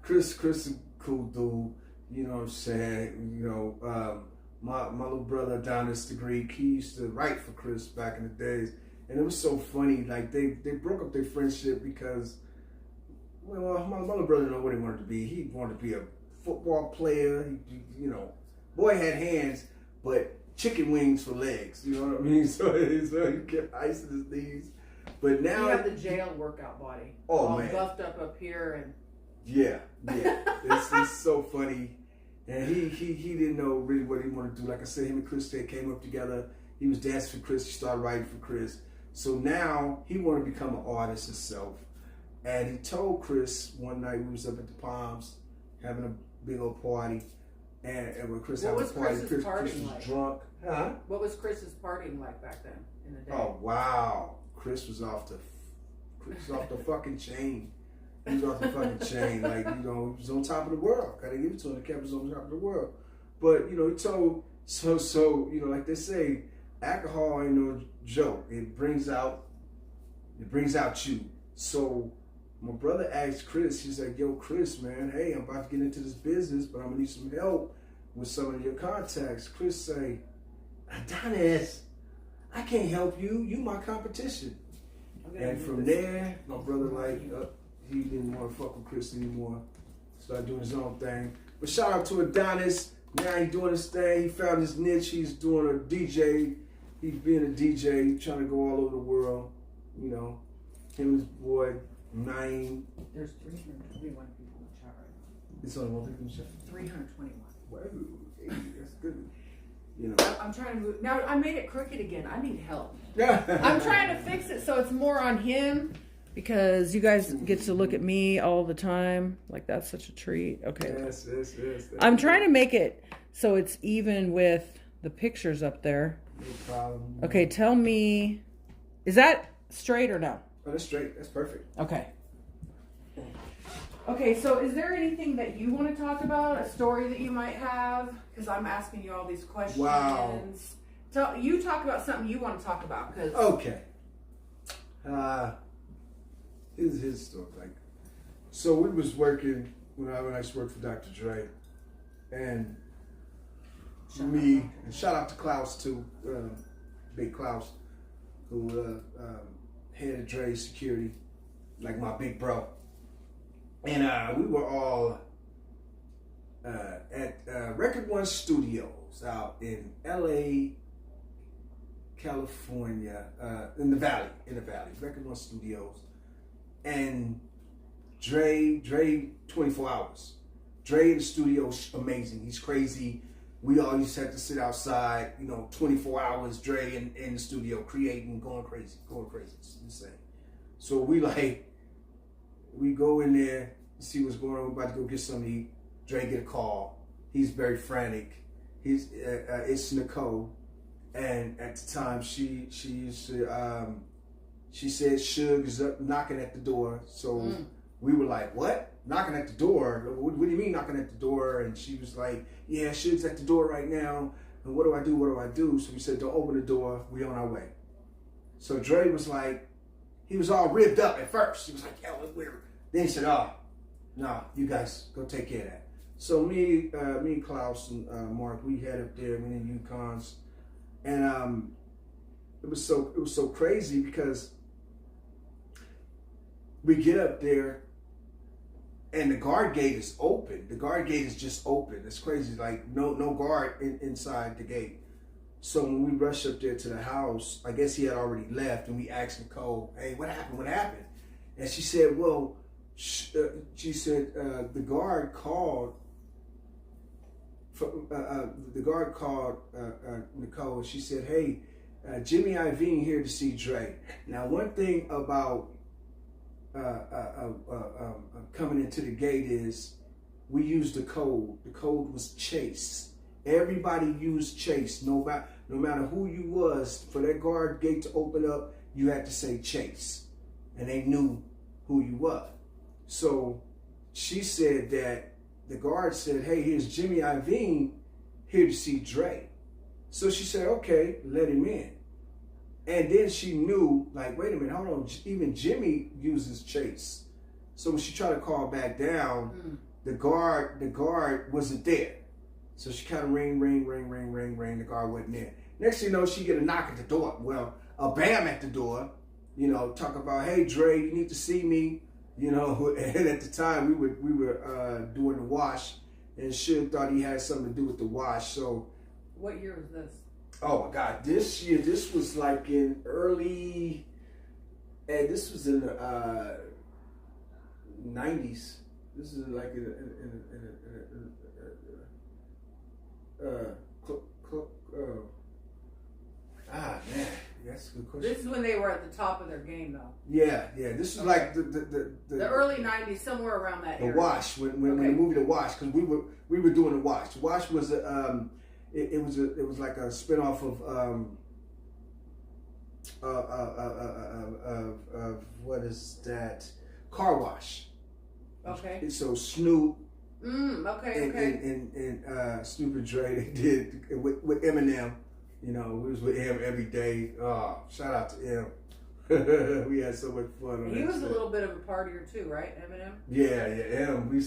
Chris is a cool dude, you know what I'm saying? You know, my little brother Adonis the Greek, he used to write for Chris back in the days. And it was so funny, like they broke up their friendship because, well, my little brother didn't know what he wanted to be. He wanted to be a football player. You know, boy had hands, but chicken wings for legs. You know what I mean? So he kept icing his knees. But now you have the jail workout body. Oh all man, buffed up here and. Yeah. It's so funny, and he didn't know really what he wanted to do. Like I said, him and Chris came up together. He was dancing for Chris. He started writing for Chris. So now he wanted to become an artist himself. And he told Chris one night, we was up at the Palms having a big old party. And when Chris had a party, Chris was drunk. Huh? What was Chris's partying like back then in the day? Oh, wow. Chris was off the fucking chain. He was off the fucking chain. Like, you know, he was on top of the world. Gotta give it to him. The cat was on top of the world. But, you know, he told, so, you know, like they say, alcohol ain't no joke. It brings out you. So my brother asked Chris, he's like, yo, Chris, man, hey, I'm about to get into this business, but I'm gonna need some help with some of your contacts. Chris say, Adonis, I can't help you. You my competition. And from there, my brother he didn't want to fuck with Chris anymore. Started doing his own thing. But shout out to Adonis. Now he's doing his thing. He found his niche. He's doing a DJ. He's being a DJ, trying to go all over the world. You know, him and his boy, Naeem. There's 321 people in the chat right now. It's only one people in the chat? 321. Wow, that's good. You know. I'm trying to move. Now, I made it crooked again. I need help. I'm trying to fix it so it's more on him because you guys get to look at me all the time. Like, that's such a treat. Okay. Yes. I'm trying to make it so it's even with the pictures up there. No problem. Okay, tell me, is that straight or no? Oh, that's straight. That's perfect. Okay. Okay, so is there anything that you want to talk about? A story that you might have? Because I'm asking you all these questions. Wow. You talk about something you want to talk about. Cause okay. Here's his story. Like, so we was working when I used to work for Dr. Dre, and shout out to Klaus too, Big Klaus, who headed Dre's security, like my big bro. And we were all at Record One Studios out in LA, California, in the Valley, Record One Studios. And Dre 24 hours. Dre in the studio, amazing. He's crazy. We all used to have to sit outside, 24 hours, Dre in the studio, creating, going crazy. It's insane. So we go in there, see what's going on. We're about to go get something to eat. Dre get a call. He's very frantic. It's Nicole. And at the time, she said Suge is up knocking at the door. So we were like, what? Knocking at the door? What do you mean knocking at the door? And she was like, yeah, Suge's at the door right now. And what do I do? So we said, don't open the door. We on our way. So Dre was like, he was all ribbed up at first. He was like, yo, it's weird. Then he said, oh, no, you guys go take care of that. So me and Klaus and Mark, we head up there, we in Yukons. And it was so crazy because we get up there and the guard gate is open. The guard gate is just open. It's crazy. Like no guard inside the gate. So when we rush up there to the house, I guess he had already left, and we asked Nicole, hey, what happened? And she said, well, the guard called. The guard called Nicole, and she said, hey, Jimmy Iovine here to see Dre. Now, one thing about coming into the gate is we used the code. The code was chase. Everybody used chase. No matter who you was, for that guard gate to open up, you had to say chase. And they knew who you were. So she said that the guard said, hey, here's Jimmy Iovine here to see Dre. So she said, okay, let him in. And then she knew, like, wait a minute, hold on, even Jimmy uses chase. So when she tried to call back down, the guard wasn't there. So she kind of ring, the guard wasn't there. Next thing you know, she get a knock at the door. Well, a bam at the door, you know, talk about, hey, Dre, you need to see me. You know, and at the time we were doing the wash, and Suge thought he had something to do with the wash. So, what year was this? Oh my God, this year, this was like in early, and this was in the 90s. This is like man, that's a good question. This is when they were at the top of their game, though. Yeah. This is like the early 90s, somewhere around that area. The Wash, when the movie The Wash, because we were doing The Wash. The Wash was it was like a spinoff of what is that? Car Wash. Okay. So Snoop. Okay. And Snoop and Dre, they did with Eminem. You know, we was with him every day. Oh, shout out to him. We had so much fun. He was a little bit of a partier too, right, Eminem? Yeah. We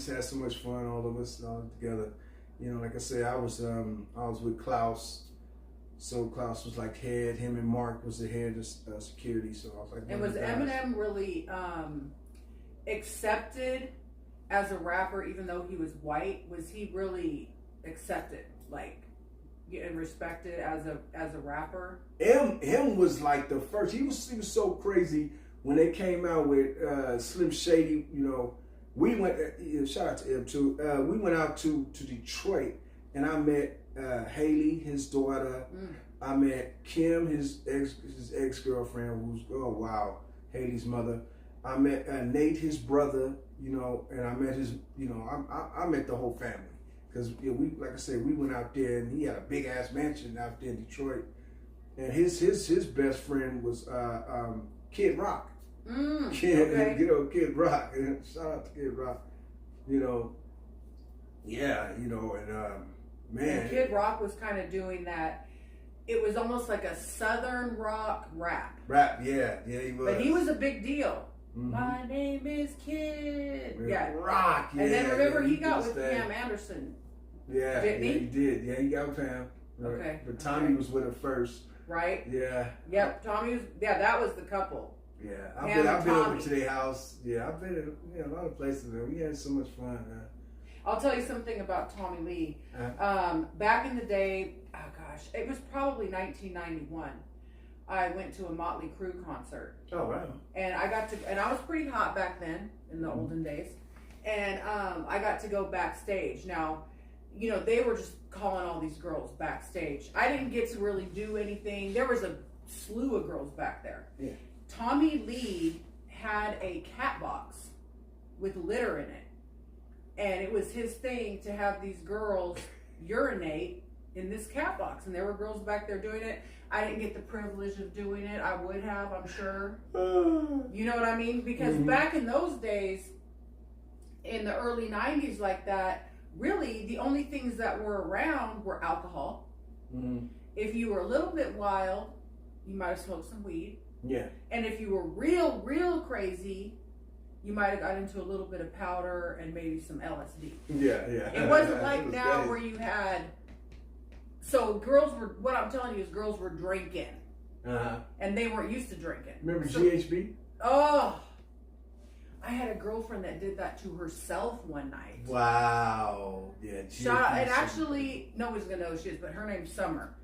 had so much fun, all of us all together. You know, like I said, I was with Klaus. So Klaus was like head. Him and Mark was the head of security. So I was like, and was Eminem really accepted as a rapper, even though he was white? Was he really accepted, like, and respected as a rapper? M was like the first. He was so crazy when they came out with Slim Shady. You know, we went. Shout out to M too. We went out to Detroit, and I met Haley, his daughter. I met Kim, his ex girlfriend, who's Haley's mother. I met Nate, his brother. You know, and I met his. You know, I met the whole family. Because we, like I said, we went out there and he had a big ass mansion out there in Detroit, and his best friend was Kid Rock. Kid Rock. Shout out to Kid Rock. You know, man. And Kid Rock was kind of doing that. It was almost like a Southern rock rap. Yeah, he was. But he was a big deal. Mm-hmm. My name is Kid. Rock. And then remember, he got with Pam Anderson. Yeah, didn't he? He did. Yeah, he got with Pam. Okay. But Tommy was with her first. Right? Yeah. Yep, Tommy was, that was the couple. Yeah, I've been over to their house. Yeah, I've been in a lot of places. We had so much fun. I'll tell you something about Tommy Lee. Back in the day, it was probably 1991. I went to a Motley Crue concert. Oh, wow. And I was pretty hot back then, in the olden days. And I got to go backstage. Now, you know, they were just calling all these girls backstage. I didn't get to really do anything. There was a slew of girls back there. Yeah. Tommy Lee had a cat box with litter in it. And it was his thing to have these girls urinate in this cat box. And there were girls back there doing it. I didn't get the privilege of doing it. I would have, I'm sure. You know what I mean? Because back in those days, in the early 90s like that, really the only things that were around were alcohol. If you were a little bit wild, you might have smoked some weed. Yeah. And if you were real crazy, you might have got into a little bit of powder and maybe some LSD. Yeah. It wasn't like now where you had... So what I'm telling you is girls were drinking. And they weren't used to drinking. Remember GHB? Oh, I had a girlfriend that did that to herself one night. Wow. Yeah. And actually, nobody's going to know who she is, but her name's Summer.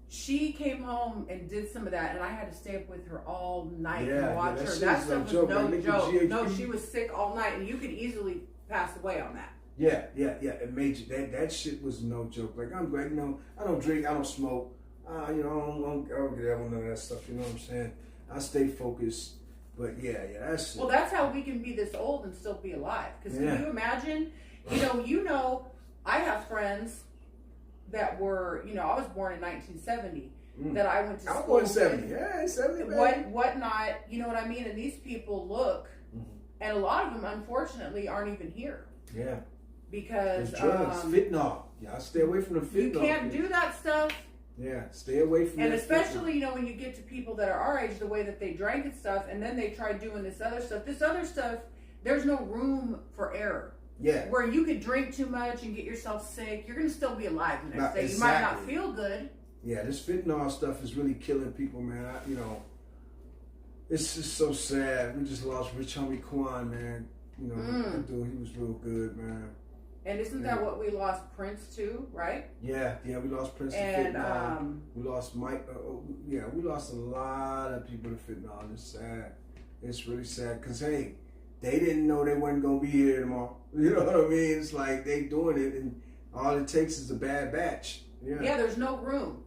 She came home and did some of that, and I had to stay up with her all night and watch her. That stuff was no joke. No, she was sick all night, and you could easily pass away on that. Yeah. It made you, that shit was no joke. Like, I'm glad, you know, I don't drink, I don't smoke. You know, I don't get out on none of that stuff, you know what I'm saying? I stay focused. But yeah, that's well. That's how we can be this old and still be alive. Because can you imagine? You know, I have friends that were, I was born in 1970. That I went to school. I was born in 70. Yeah, 70. Whatnot. You know what I mean? And these people look, and a lot of them, unfortunately, aren't even here. Yeah. Because drugs, fentanyl. Y'all stay away from the fentanyl. You can't do that stuff. Yeah, stay away from and that. And especially, when you get to people that are our age, the way that they drank and stuff, and then they try doing this other stuff. This other stuff, there's no room for error. Yeah. Where you could drink too much and get yourself sick, you're going to still be alive the next day. Exactly. You might not feel good. Yeah, this fentanyl stuff is really killing people, man. It's just so sad. We just lost Rich Homie Quan, man. That dude, he was real good, man. And isn't that what we lost Prince to, right? Yeah, we lost Prince to fentanyl. We lost Mike. We lost a lot of people to fentanyl. It's sad. It's really sad because, hey, they didn't know they weren't going to be here tomorrow. You know what I mean? It's like they doing it, and all it takes is a bad batch. Yeah, there's no room.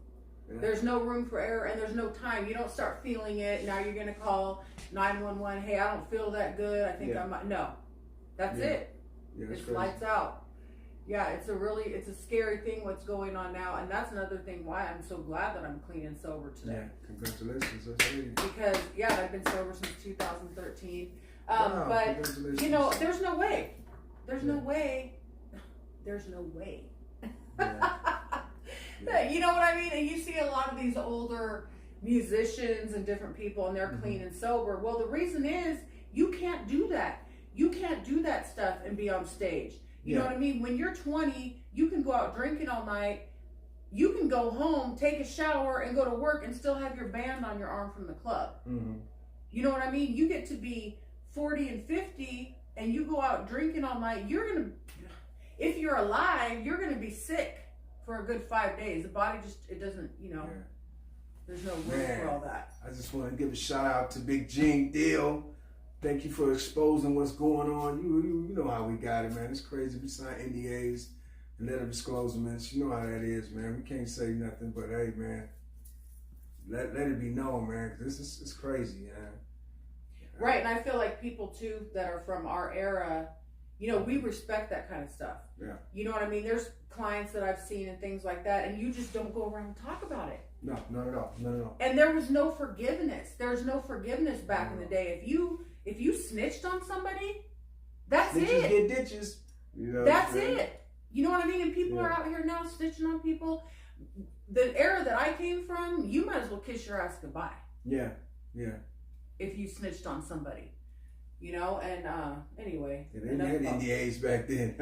Yeah. There's no room for error, and there's no time. You don't start feeling it. Now you're going to call 911. Hey, I don't feel that good. I think I might. No. That's it. Yeah, it's lights out. Yeah, it's a scary thing what's going on now, and that's another thing why I'm so glad that I'm clean and sober today. Yeah, congratulations. Because I've been sober since 2013. Wow, but there's no way. There's no way. There's no way. Yeah. You know what I mean? And you see a lot of these older musicians and different people, and they're clean and sober. Well, the reason is you can't do that. You can't do that stuff and be on stage. You know what I mean? When you're 20, you can go out drinking all night. You can go home, take a shower, and go to work and still have your band on your arm from the club. Mm-hmm. You know what I mean? You get to be 40 and 50, and you go out drinking all night. If you're alive, you're going to be sick for a good 5 days. The body it doesn't, there's no room for all that. I just want to give a shout out to Big Gene Deal. Thank you for exposing what's going on. You know how we got it, man. It's crazy. We sign NDAs and letter disclosements. You know how that is, man. We can't say nothing, but hey, man, let it be known, man. Cause it's crazy, man. Right, and I feel like people too that are from our era, we respect that kind of stuff. Yeah. You know what I mean? There's clients that I've seen and things like that, and you just don't go around and talk about it. No, not at all. Not at all. And there was no forgiveness. There's no forgiveness back in the day. If you snitched on somebody, that's Snitches it. Get ditches. That's it. You know what I mean? And people are out here now snitching on people. The era that I came from, you might as well kiss your ass goodbye. Yeah. If you snitched on somebody. And anyway. They didn't have NDAs back then.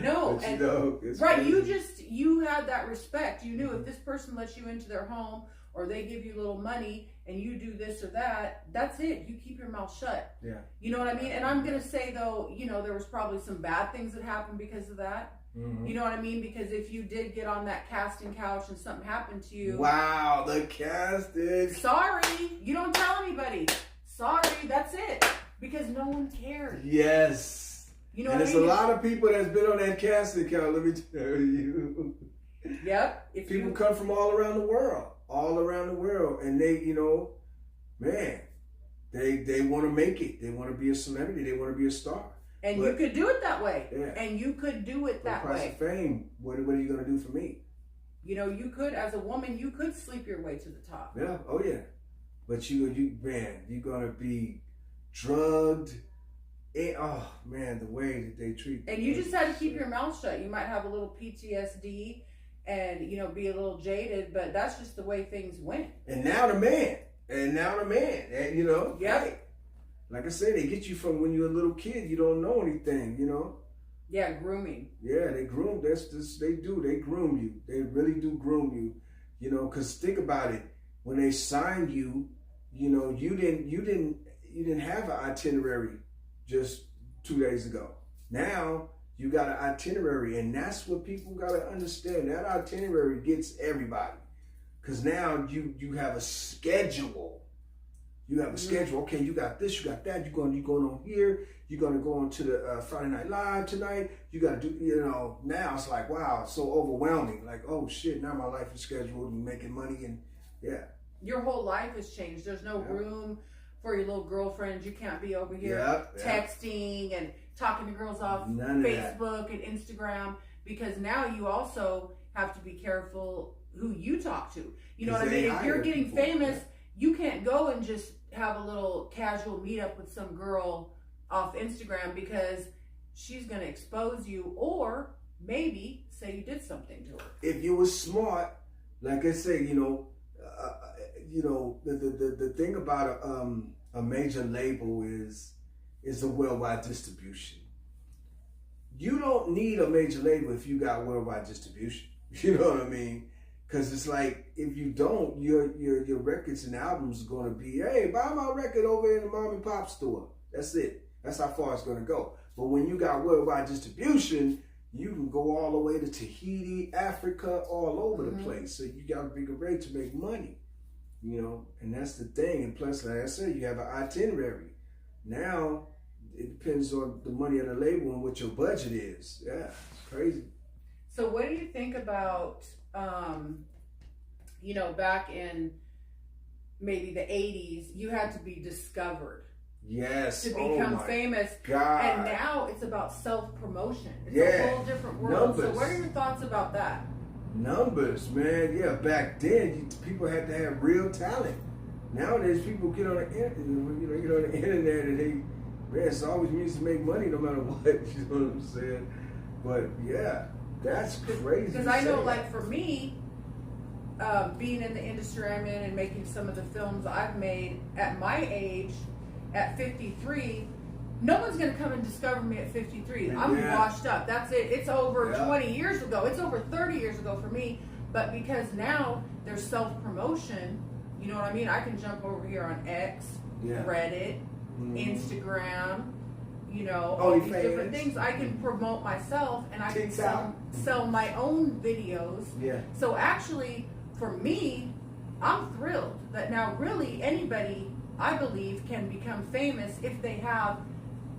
No. But right, crazy. you had that respect. You knew if this person lets you into their home or they give you a little money and you do this or that, that's it. You keep your mouth shut. Yeah. You know what I mean? And I'm going to say, though, there was probably some bad things that happened because of that. Mm-hmm. You know what I mean? Because if you did get on that casting couch and something happened to you. Wow, the casting. Sorry. You don't tell anybody. Sorry, that's it. Because no one cared. Yes. You know and what I there's mean? a lot of people that's been on that casting couch, let me tell you. Yep. People come from all around the world. And they, man, they want to make it. They want to be a celebrity. They want to be a star. And you could do it that way. Yeah. And you could do it that price way. Of fame. What are you going to do for me? You could, as a woman, you could sleep your way to the top. Yeah. Oh, yeah. But you're going to be drugged. Oh, man, the way that they treat And you just had to keep your mouth shut. You might have a little PTSD and, be a little jaded, but that's just the way things went. And now the man. And, Yep. Hey, like I said, they get you from when you're a little kid. You don't know anything, Yeah, grooming. Yeah, they groom. They do. They groom you. They really do groom you. Because think about it. When they signed you, you didn't have an itinerary just 2 days ago. Now you got an itinerary, and that's what people got to understand. That itinerary gets everybody. Because now you have a schedule. You have a schedule. Okay, you got this, you got that. You're going on here. You're going to go on to the Friday Night Live tonight. You got to do, now it's like, wow, it's so overwhelming. Like, oh, shit, now my life is scheduled and making money. And, yeah. Your whole life has changed. There's no room for your little girlfriends. You can't be over here texting and talking to girls off Facebook and Instagram, because now you also have to be careful who you talk to. You know what I mean? If you're getting famous, you can't go and just have a little casual meetup with some girl off Instagram, because she's going to expose you, or maybe say you did something to her. If you were smart, like I say, the thing about a major label is a worldwide distribution. You don't need a major label if you got worldwide distribution. You know what I mean? Because it's like, if you don't, your records and albums are going to be, hey, buy my record over in the mom and pop store. That's it. That's how far it's going to go. But when you got worldwide distribution, you can go all the way to Tahiti, Africa, all over the place. So you got to be ready to make money, and that's the thing. And plus, like I said, you have an itinerary. Now, it depends on the money of the label and what your budget is. Yeah, it's crazy. So what do you think about, back in maybe the 80s, you had to be discovered. Yes. To become famous. God. And now it's about self-promotion. It's a whole different world. Numbers. So what are your thoughts about that? Numbers, man. Yeah, back then, people had to have real talent. Nowadays, people get on the internet and man, it's always means to make money no matter what. You know what I'm saying? But yeah, that's crazy. Because I know, like, for me, being in the industry I'm in and making some of the films I've made at my age, at 53, no one's going to come and discover me at 53. I'm washed up. That's it. It's over 20 years ago. It's over 30 years ago for me. But because now there's self-promotion, you know what I mean? I can jump over here on X, Reddit, Instagram, all these different things. I can promote myself, and I can sell my own videos. Yeah. So actually, for me, I'm thrilled that now really anybody, I believe, can become famous if they have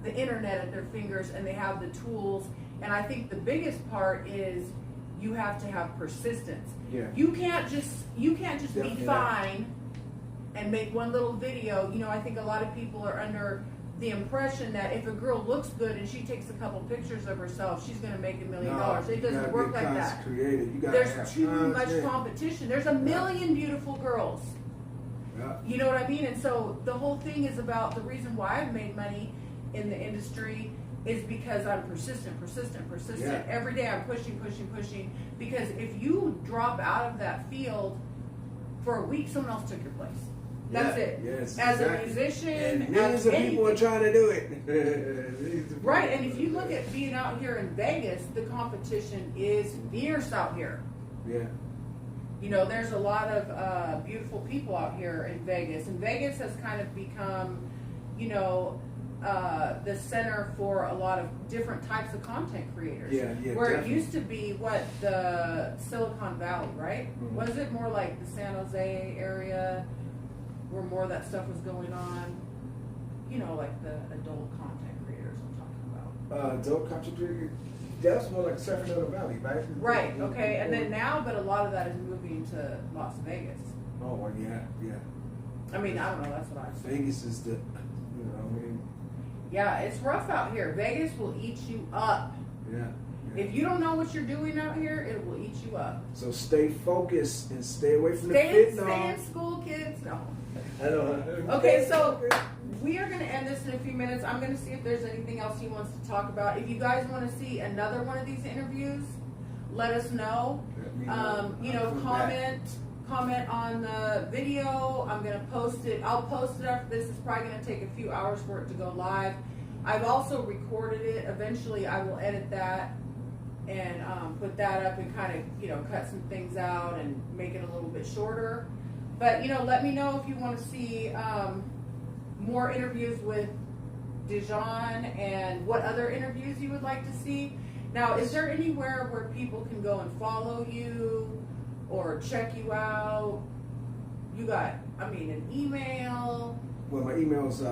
the internet at their fingers and they have the tools. And I think the biggest part is you have to have persistence. Yeah. You can't just be fine and make one little video. I think a lot of people are under the impression that if a girl looks good and she takes a couple pictures of herself, she's going to make $1 million. It doesn't work like that. There's too much competition. There's a million beautiful girls. Yeah. You know what I mean? And so the whole thing is about the reason why I've made money in the industry is because I'm persistent. Yeah. Every day I'm pushing. Because if you drop out of that field for a week, someone else took your place. That's it. Yes, as a musician, and millions of people are trying to do it. Right, and if you look at being out here in Vegas, the competition is fierce out here. Yeah. There's a lot of beautiful people out here in Vegas. And Vegas has kind of become, the center for a lot of different types of content creators. Yeah, where definitely. It used to be, the Silicon Valley, right? Mm-hmm. Was it more like the San Jose area where more of that stuff was going on? Like the adult content creators I'm talking about. Adult content creators? That's more like Sacramento Valley, right? Right, okay. And then now, but a lot of that is moving to Las Vegas. Oh, well, yeah. I mean, I don't know, that's what I've seen. Vegas is the, Yeah, it's rough out here. Vegas will eat you up. Yeah. If you don't know what you're doing out here, it will eat you up. So stay focused and stay away from the fitness. Stay in school, kids. No. I know. Okay, so we are going to end this in a few minutes. I'm going to see if there's anything else he wants to talk about. If you guys want to see another one of these interviews, let us know. Comment on the video. I'm going to post it. I'll post it after this. It's probably going to take a few hours for it to go live. I've also recorded it. Eventually, I will edit that and put that up and kind of, cut some things out and make it a little bit shorter. But, let me know if you want to see more interviews with Dijon and what other interviews you would like to see. Now, is there anywhere where people can go and follow you or check you out? You got, an email? Well, my email is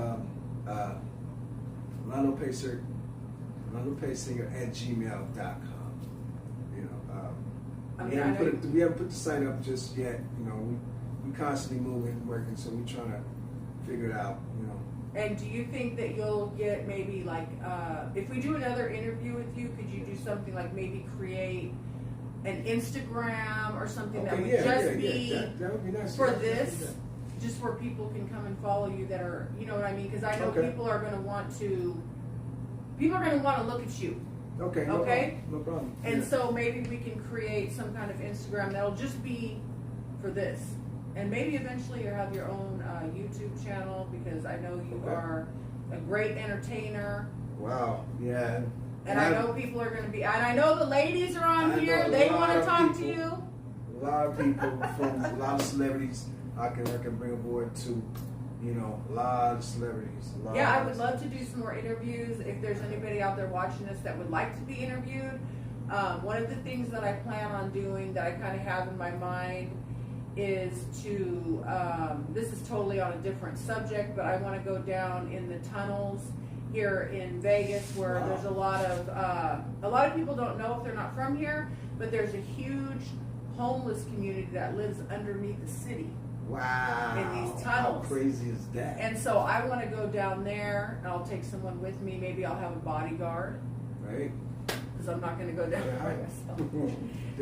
LondoPaysinger@gmail.com. We haven't put the site up just yet. We constantly moving, working, so we're trying to figure it out, you know. And do you think that you'll get maybe like, if we do another interview with you, could you do something like maybe create an Instagram or something that would just be that would be nice for this, just where people can come and follow you that are, you know what I mean? Because I know people are going to want to look at you. Okay. No problem. And so maybe we can create some kind of Instagram that'll just be for this. And maybe eventually you'll have your own YouTube channel, because I know you are a great entertainer. Wow. Yeah. And I know people are going to be, and I know the ladies are on here. They want to talk to you. A lot of people from a lot of celebrities I can bring aboard too. You know, a lot of celebrities. Yeah, I would love to do some more interviews. If there's anybody out there watching this that would like to be interviewed, one of the things that I plan on doing that I kind of have in my mind is to, this is totally on a different subject, but I want to go down in the tunnels here in Vegas, where there's a lot of people don't know if they're not from here, but there's a huge homeless community that lives underneath the city. Wow. In these tunnels. How crazy is that? And so I want to go down there, and I'll take someone with me. Maybe I'll have a bodyguard. Right. Because I'm not going to go down there by myself.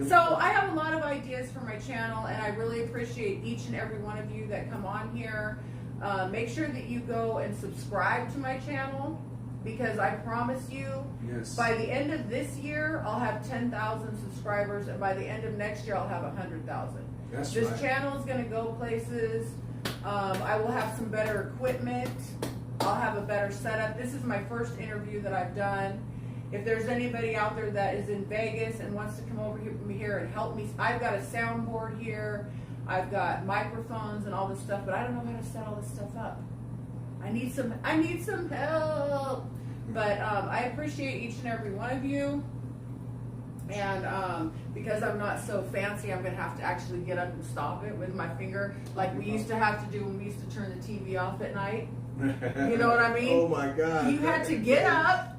So I have a lot of ideas for my channel, and I really appreciate each and every one of you that come on here. Make sure that you go and subscribe to my channel, because I promise you, by the end of this year, I'll have 10,000 subscribers, and by the end of next year, I'll have 100,000. This channel is going to go places. I will have some better equipment. I'll have a better setup. This is my first interview that I've done. If there's anybody out there that is in Vegas and wants to come over here and help me, I've got a soundboard here. I've got microphones and all this stuff, but I don't know how to set all this stuff up. I need some help. But I appreciate each and every one of you. And because I'm not so fancy, I'm going to have to actually get up and stop it with my finger, like we used to have to do when we used to turn the TV off at night. You know what I mean? Oh my God. You had to get up,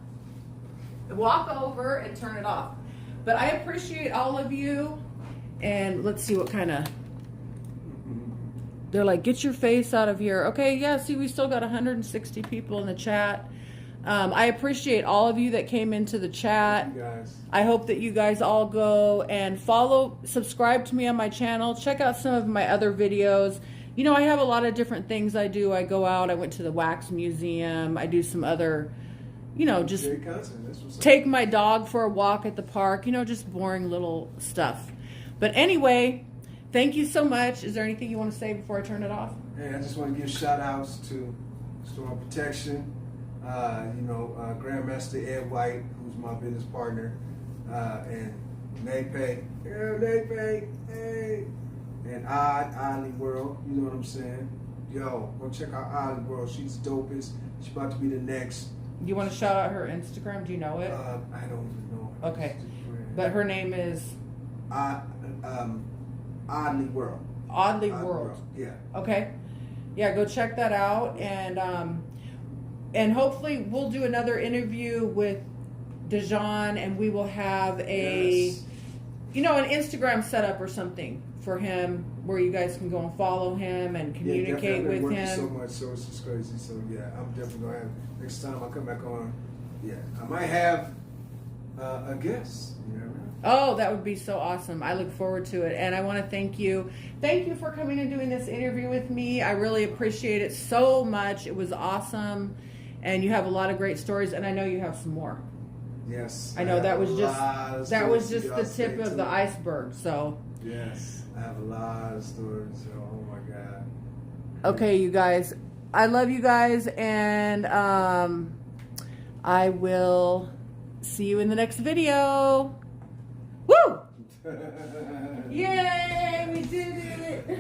walk over, and turn it off. But I appreciate all of you. And let's see what kind of... They're like, get your face out of here. Okay, yeah, see, we still got 160 people in the chat. I appreciate all of you that came into the chat. Thank you guys. I hope that you guys all go and subscribe to me on my channel. Check out some of my other videos. You know, I have a lot of different things I do. I go out, I went to the wax museum. I do some other, you know, just take my dog for a walk at the park. You know, just boring little stuff. But anyway, thank you so much. Is there anything you want to say before I turn it off? Hey, I just want to give shout outs to Storm Protection. Grandmaster Ed White, who's my business partner, and Nape, hey, and Oddly World, you know what I'm saying? Yo, go check out Oddly World. She's dopest. She's about to be the next. You want to shout out her Instagram? Do you know it? I don't even know. Okay, but her name is Oddly World. Oddly World. Yeah. Okay. Yeah, go check that out, and hopefully we'll do another interview with Dijon, and we will have an Instagram setup or something for him where you guys can go and follow him and communicate with him. So much, so it's just crazy. So yeah, I'm definitely gonna have next time I come back on. Yeah, I might have a guest. You know. Oh, that would be so awesome. I look forward to it. And I want to thank you. Thank you for coming and doing this interview with me. I really appreciate it so much. It was awesome. And you have a lot of great stories, and I know you have some more. Yes. I know that was just the tip of the iceberg. So. Yes, I have a lot of stories. Oh my God. Okay, you guys. I love you guys, and I will see you in the next video. Woo! Yay! We did it!